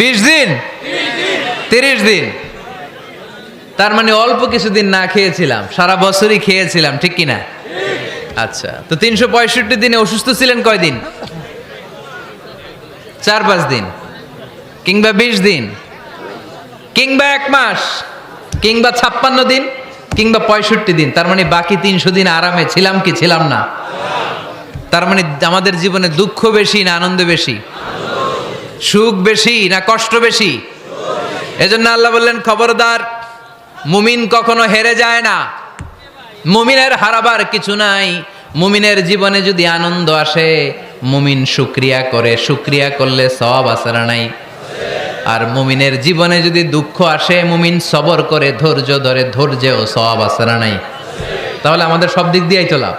20 দিন, 30 দিন। তার মানে অল্প কিছুদিন না খেয়েছিলাম, সারা বছরই খেয়েছিলাম, ঠিক কিনা? আচ্ছা, তো 365 দিনে অসুস্থ ছিলেন কয়দিন? 4-5 দিন, কিংবা 20 দিন, কিংবা 1 মাস, কিংবা 56 দিন, কিংবা 65 দিন। তার মানে বাকি 300 দিন আরামে ছিলাম কি ছিলাম না? তার মানে আমাদের জীবনে দুঃখ বেশি না আনন্দ বেশি? সুখ বেশি না কষ্ট বেশি? এজন্য আল্লাহ বললেন, খবরদার, মুমিন কখনো হেরে যায় না, মুমিনের হারাবার কিছু নাই। মুমিনের জীবনে যদি আনন্দ আসে, মুমিন শুকরিয়া করে, শুকরিয়া করলে সওয়াব আছে না নাই? আর মুমিনের জীবনে যদি দুঃখ আসে, মুমিন সবর করে, ধৈর্য ধরে, ধৈর্যেও সওয়াব আছে না নাই? তাহলে আমাদের সব দিক দিয়েই তো লাভ।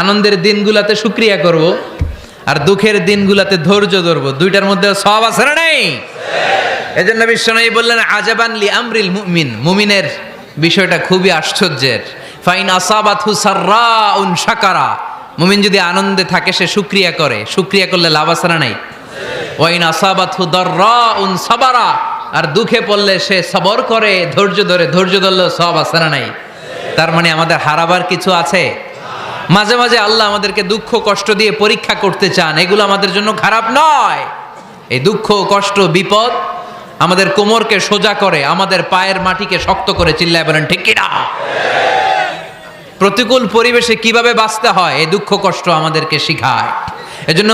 আনন্দের দিনগুলাতে শুকরিয়া করব, আর দুঃখের দিনগুলাতে ধৈর্য ধরবো, দুইটার মধ্যে সওয়াব আছে না নাই? এজন্য বিশ্বনবী বললেন, আজাবান লি আমরিল মুমিন, মুমিনের বিষয়টা খুবই আশ্চর্যের। ফাইন আসাবাতহু সাররাউন শাকারা, মুমিন যদি আনন্দে থাকে সে শুকরিয়া করে, শুকরিয়া করলে লাভ আছে না নাই? ওয়াইন আসাবাতহু দাররাউন সাবারা, আর দুঃখে পড়লে সে সবর করে, ধৈর্য ধরে, ধৈর্য ধরলে সওয়াব আছে না নাই? তার মানে আমাদের হারাবার কিছু আছে? মাঝে মাঝে আল্লাহ আমাদেরকে দুঃখ কষ্ট দিয়ে পরীক্ষা করতে চান, এগুলো আমাদের জন্য খারাপ নয়। এই দুঃখ কষ্ট বিপদ আমাদের কোমরকে সোজা করে, আমাদের পায়ের মাটিকে শক্ত করে, চিল্লায় বলেন ঠিক কিনা? প্রতিকূল পরিবেশে কিভাবে বাঁচতে হয় এই দুঃখ কষ্ট আমাদেরকে শিখায়। এজন্য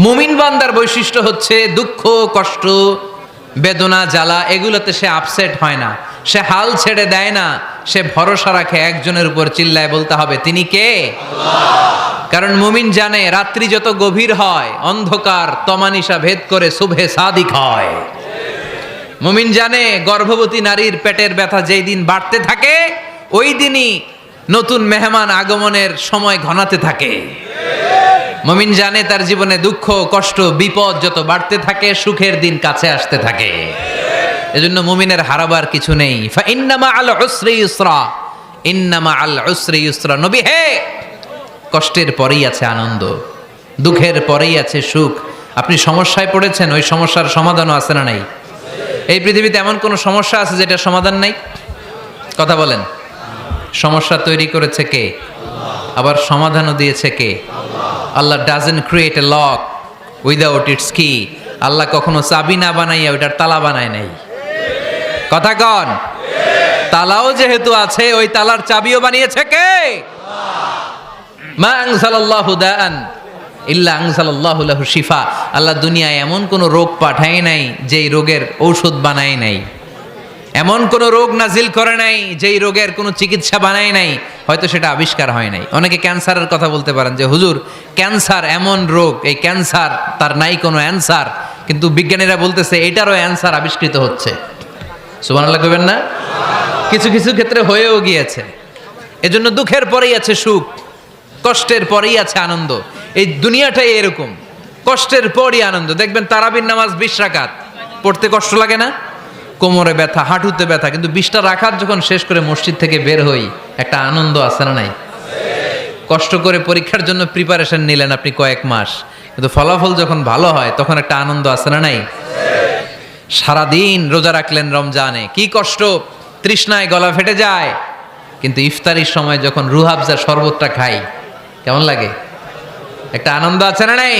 মুমিন বান্দার বৈশিষ্ট্য হচ্ছে দুঃখ কষ্ট বেদনা জ্বালা এগুলোতে সে আপসেট হয় না, সে হাল ছেড়ে দেয় না, সে ভরসা রাখে একজনের উপর, চিল্লায় বলতে হবে তিনি কে? আল্লাহ। কারণ মুমিন জানে রাত্রি যত গভীর হয় অন্ধকার তমানিসা ভেদ করে সুবহে সাদিক হয়। মুমিন জানে গর্ভবতী নারীর পেটের ব্যথা যেই দিন বাড়তে থাকে ওই দিনই নতুন মেহমান আগমনের সময় ঘনাতে থাকে। মুমিন জানে তার জীবনে দুঃখ কষ্ট বিপদ যত বাড়তে থাকে সুখের দিন কাছে আসতে থাকে। এজন্য মুমিনের হারাবার কিছু নেই। ফা ইন্নামা আল উসরি ইউসরা, ইন্নামা আল উসরি ইউসরা। নবী হে, কষ্টের পরেই আছে আনন্দ, দুঃখের পরেই আছে সুখ। আপনি সমস্যায় পড়েছেন, ওই সমস্যার সমাধানও আছে না নাই? এই পৃথিবীতে এমন কোন সমস্যা আছে যেটা সমাধান নাই? কথা বলেন। সমস্যা তৈরি করেছে কে? আবার সমাধানও দিয়েছে কে? Allah doesn't create a lock without its key. Allah কখনো চাবি না বানাইয়া ওইটার তালা বানায় নাই। কথা কন। তালাও যেহেতু আছে ওই তালার চাবিও বানিয়েছে কে? মা আনজালাল্লাহু দাআন ইল্লা আনজালাল্লাহু লাহু শিফা। আল্লাহ দুনিয়ায় এমন কোন রোগ পাঠায় নাই যেই রোগের ঔষধ বানায় নাই, এমন কোন রোগ নাজিল করে নাই যেই রোগের কোনো চিকিৎসা বানায় নাই, হয়তো সেটা আবিষ্কার হয় নাই। অনেকে ক্যান্সারের কথা বলতে পারেন যে হুজুর ক্যান্সার এমন রোগ, এই ক্যান্সার তার নাই কোনো অ্যান্সার, কিন্তু বিজ্ঞানীরা বলতেছে এটারও অ্যান্সার আবিষ্কৃত হচ্ছে। সুবহানাল্লাহ কইবেন না? কিছু কিছু ক্ষেত্রে হয়েও গিয়েছে। এজন্য দুঃখের পরেই আছে সুখ, কষ্টের পরেই আছে আনন্দ। এই দুনিয়াটাই এরকম, কষ্টের পরই আনন্দ। দেখবেন তারাবির নামাজ 20 রাকাত পড়তে কষ্ট লাগে না? কোমরে ব্যথা, হাঁটুতে ব্যথা, কিন্তু 20টা রাকাত যখন শেষ করে মসজিদ থেকে বের হই একটা আনন্দ আছে না নাই? কষ্ট করে পরীক্ষার জন্য প্রিপারেশন নিলেন আপনি কয়েক মাস, কিন্তু ফলাফল যখন ভালো হয় তখন একটা আনন্দ আছে না নাই? সারাদিন রোজা রাখলেন রমজানে, কি কষ্ট, তৃষ্ণায় গলা ফেটে যায়, কিন্তু ইফতারির সময় যখন রুহাবজার শরবতটা খাই কেমন লাগে? একটা আনন্দ আছে না নাই?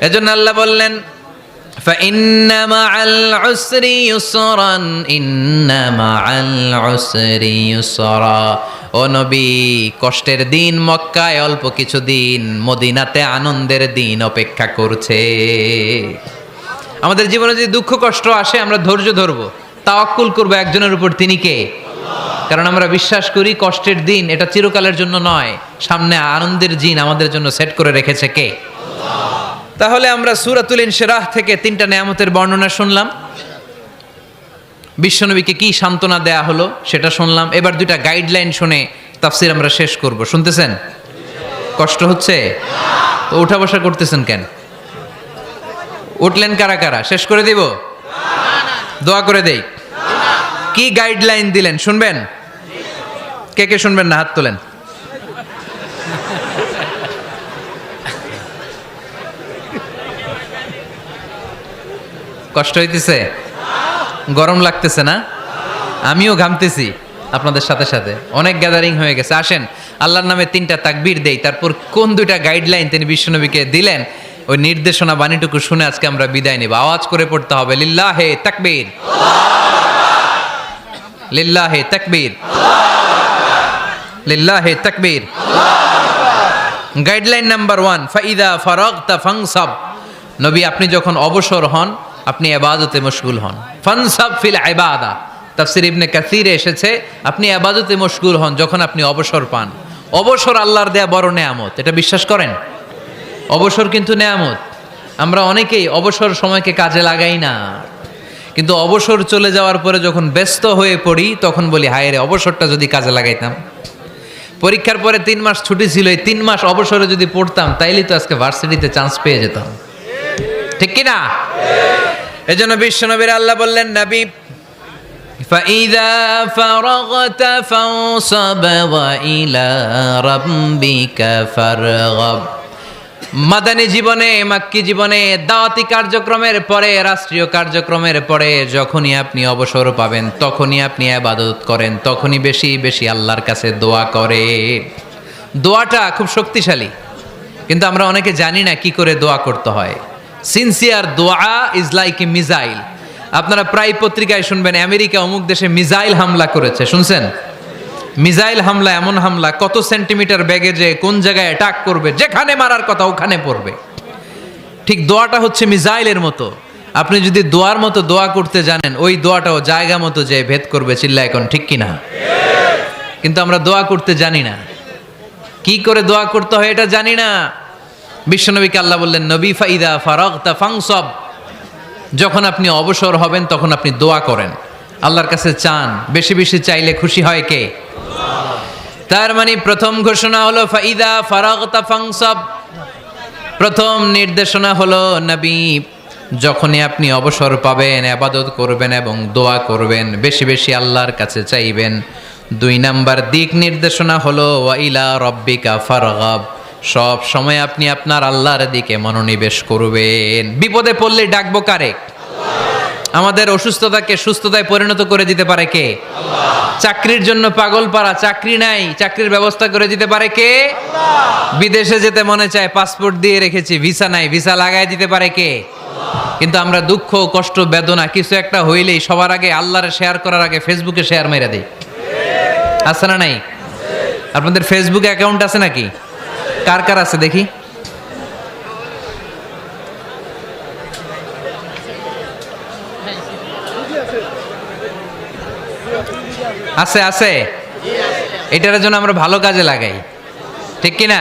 এজন্য আল্লাহ বললেন فَإِنَّ مَعَ الْعُسْرِ يُسْرًا إِنَّ مَعَ الْعُسْرِ يُسْرًا। ও নবী, কষ্টের দিন মক্কায় অল্প কিছু দিন, মদিনাতে আনন্দের দিন অপেক্ষা করছে। আমাদের জীবনে যদি দুঃখ কষ্ট আসে আমরা ধৈর্য ধরবো, তাওয়াক্কুল করবো একজনের উপর, তিনি কে? কারণ আমরা বিশ্বাস করি কষ্টের দিন এটা চিরকালের জন্য নয়, সামনে আনন্দের দিন আমাদের জন্য সেট করে রেখেছে কে? তাহলে আমরা সূরাতুল ইনশিরাহ থেকে 3টা নেয়ামতের বর্ণনা শুনলাম, বিশ্বনবীকে কি সান্ত্বনা দেয়া হলো সেটা শুনলাম। এবার 2টা গাইডলাইন শুনে তাফসীর আমরা শেষ করব। শুনতেছেন? কষ্ট হচ্ছে তো উঠা বসা করতেছেন কেন? উঠলেন কারা কারা? শেষ করে দিব? দোয়া করে দেই। কি গাইডলাইন দিলেন শুনবেন? কে কে শুনবেন না হাত তোলেন। কষ্ট হইতেছে? গরম লাগতেছে না? আমিও ঘামতেছি আপনাদের সাথে সাথে। অনেক গ্যাদারিং হয়ে গেছে। আসেন আল্লাহর নামে 3টা তাকবীর দেই, তারপর কোন 2টা গাইডলাইন তিনি বিশ্বনবীকে দিলেন ওই নির্দেশনা বাণীটুকু শুনে আজকে আমরা বিদায় নেব। আওয়াজ করে পড়তে হবে লিল্লাহে তাকবীর, লিল্লাহে তাকবীর, লিল্লাহে তাকবীর। গাইডলাইন নাম্বার 1, ফাইদা ফারাগতা ফানসাব। নবী আপনি যখন অবসর হন আপনি ইবাদতে মশগুল হন। ফানসাব ফিল ইবাদা, তাফসীর ইবনে কাসিরে এসেছে আপনি ইবাদতে মশগুল হন যখন আপনি অবসর পান। অবসর আল্লাহর দেয়া বড় নেয়ামত, এটা বিশ্বাস করেন? অবসর কিন্তু নেয়ামত। আমরা অনেকেই অবসর সময়কে কাজে লাগাই না, কিন্তু অবসর চলে যাওয়ার পরে যখন ব্যস্ত হয়ে পড়ি তখন বলি হায় রে, অবসরটা যদি কাজে লাগাইতাম। পরীক্ষার পরে 3 মাস ছুটি ছিল, এই 3 মাস অবসরে যদি পড়তাম তাইলে তো আজকে ভার্সিটিতে চান্স পেয়ে যেতাম, ঠিক কি না? এজন্য বিশ্বনবীর আল্লাহ বললেন, নবী فَإِذَا فَرَغْتَ فَانصَبْ وَإِلَى رَبِّكَ فَارْغَب। মাদানী জীবনে, মাক্কি জীবনে, দাওয়াতি কার্যক্রমের পরে, রাষ্ট্রীয় কার্যক্রমের পরে যখনই আপনি অবসর পাবেন তখনই আপনি ইবাদত করেন, তখনই বেশি বেশি আল্লাহর কাছে দোয়া করে। দোয়াটা খুব শক্তিশালী, কিন্তু আমরা অনেকে জানি না কি করে দোয়া করতে হয়। সিনসিয়ার দোয়া ইজ লাইক এ মিসাইল। আপনারা প্রায় পত্রিকায় শুনবেন আমেরিকা অমুক দেশে মিসাইল হামলা করেছে, শুনছেন? মিসাইল হামলা এমন হামলা, কত সেন্টিমিটার ব্যাগে যে কোন জায়গায় অ্যাটাক করবে, যেখানে মারার কথা ওখানে পড়বে। ঠিক দোয়াটা হচ্ছে মিসাইলের মতো। আপনি যদি দোয়ার মতো দোয়া করতে জানেন, ওই দোয়াটাও জায়গা মতো যে ভেদ করবে। চিল্লা এখন ঠিক কিনা? কিন্তু আমরা দোয়া করতে জানি না, কি করে দোয়া করতে হয় এটা জানি না। বিশ্বনবীকে আল্লাহ বললেন, নবী ফাইদা ফারাগতা ফানসব, যখন আপনি অবসর হবেন তখন আপনি দোয়া করেন, আল্লাহর কাছে চান। বেশি বেশি চাইলে খুশি হয় কে? তার মানে প্রথম ঘোষণা হলো ফাইদা ফারাগতা ফানসব। প্রথম নির্দেশনা হলো, নবী যখনই আপনি অবসর পাবেন ইবাদত করবেন এবং দোয়া করবেন, বেশি বেশি আল্লাহর কাছে চাইবেন। 2 নাম্বার দিক নির্দেশনা হলো ওয়াইলা রব্বিকা ফারগাব, সব সময় আপনি আপনার আল্লাহর দিকে মনোনিবেশ করবেন। বিপদে পড়লে ডাকবো কারে? আমাদের অসুস্থতাকে সুস্থতায় পরিণত করে দিতে পারে কে? চাকরির জন্য পাগল পারা, চাকরি নাই, চাকরির ব্যবস্থা করে দিতে পারে কে? বিদেশে যেতে মনে চায়, পাসপোর্ট দিয়ে রেখেছি, ভিসা নাই, ভিসা লাগাই দিতে পারে কে? কিন্তু আমরা দুঃখ, কষ্ট, বেদনা কিছু একটা হইলেই সবার আগে আল্লাহরে শেয়ার করার আগে ফেসবুকে শেয়ার মেরে দেই। আছে না নাই? আপনাদের ফেসবুকে অ্যাকাউন্ট আছে নাকি? কার কার আছে দেখি? আছে আছে। এটার জন্য আমরা ভালো কাজে লাগাই, ঠিক কিনা?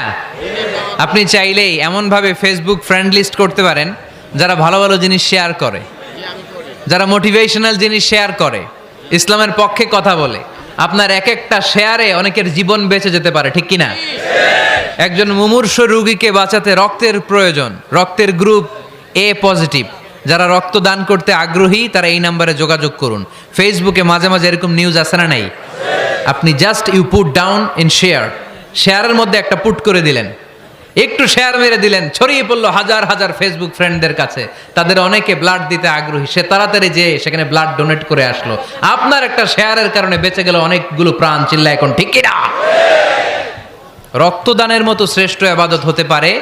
আপনি চাইলেই এমনভাবে ফেসবুক ফ্রেন্ড লিস্ট করতে পারেন যারা ভালো ভালো জিনিস শেয়ার করে, যারা মোটিভেশনাল জিনিস শেয়ার করে, ইসলামের পক্ষে কথা বলে। আপনার এক একটা শেয়ারে অনেকের জীবন বেঁচে যেতে পারে, ঠিক কিনা? একজন মুমূর্ষ রোগীকে বাঁচাতে রক্তের প্রয়োজন, রক্তের গ্রুপ এ পজিটিভ। যারা রক্ত দান করতে আগ্রহী তারা এই নাম্বারে যোগাযোগ করুন। ফেসবুকে মাঝে মাঝে এরকম নিউজ আসে না নাই? আপনি just you put down in share, শেয়ারের মধ্যে একটা পুট করে দিলেন, একটু শেয়ার মেরে দিলেন, ছড়িয়ে পড়লো হাজার হাজার ফেসবুক ফ্রেন্ডদের কাছে। তাদের অনেকে ব্লাড দিতে আগ্রহী, সে তাড়াতাড়ি যেয়ে সেখানে ব্লাড ডোনেট করে আসলো। আপনার একটা শেয়ারের কারণে বেঁচে গেল অনেকগুলো প্রাণ। চিল্লা এখন ঠিক কিনা? রক্তদানের মতো শ্রেষ্ঠ ইবাদত হতে পারে?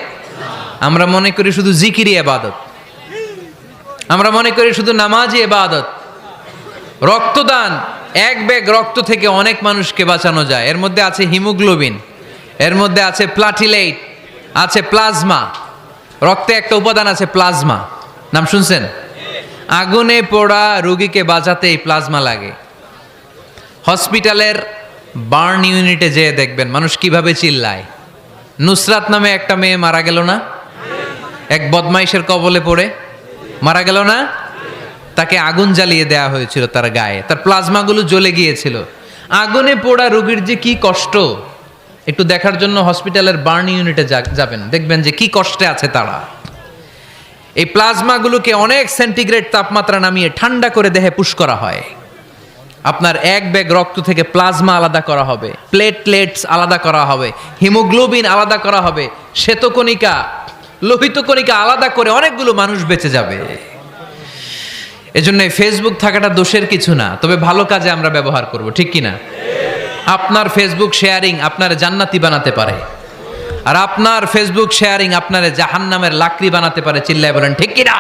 আমরা মনে করি শুধু জিকিরি ইবাদত, আমরা মনে করি শুধু নামাজি ইবাদত। রক্তদান, এক ব্যাগ রক্ত থেকে অনেক মানুষকে বাঁচানো যায়। এর মধ্যে আছে হিমোগ্লোবিন, এর মধ্যে আছে প্লাটিলেট, আছে প্লাজমা। রক্তে একটা উপাদান আছে প্লাজমা, নাম শুনছেন? আগুনে পোড়া রোগীকে বাঁচাতে এই প্লাজমা লাগে। হসপিটালের বার্ন ইউনিটে যেয়ে দেখবেন মানুষ কিভাবে চিল্লায়। নুসরাত নামে একটা মেয়ে মারা গেল না? এক বদমাইশের কবলে পড়ে মারা গেল না? তাকে আগুন জ্বালিয়ে দেওয়া হয়েছিল তার গায়ে, তার প্লাজমাগুলো জ্বলে গিয়েছিল। আগুনে পোড়া রোগীর যে কি কষ্ট, একটু দেখার জন্য হসপিটালের বার্ন ইউনিটে যাবেন, দেখবেন যে কি কষ্টে আছে তারা। এই প্লাজমাগুলোকে অনেক সেন্টিগ্রেড তাপমাত্রা নামিয়ে ঠান্ডা করে দেহে পুশ করা হয়। আপনার এক ব্যাগ রক্ত থেকে প্লাজমা আলাদা করা হবে, প্লেটলেটস আলাদা করা হবে, হিমোগ্লোবিন আলাদা করা হবে, শ্বেতকণিকা, লোহিত কণিকা আলাদা করে অনেকগুলো মানুষ বেঁচে যাবে। এজন্য ফেসবুক থাকাটা দোষের কিছু না, তবে ভালো কাজে আমরা ব্যবহার করব, ঠিক কিনা? আপনার ফেসবুক শেয়ারিং আপনার জান্নাতি বানাতে পারে, আর আপনার ফেসবুক শেয়ারিং আপনার জাহান্নামের লাকড়ি বানাতে পারে। চিল্লায় বলেন ঠিক কিনা?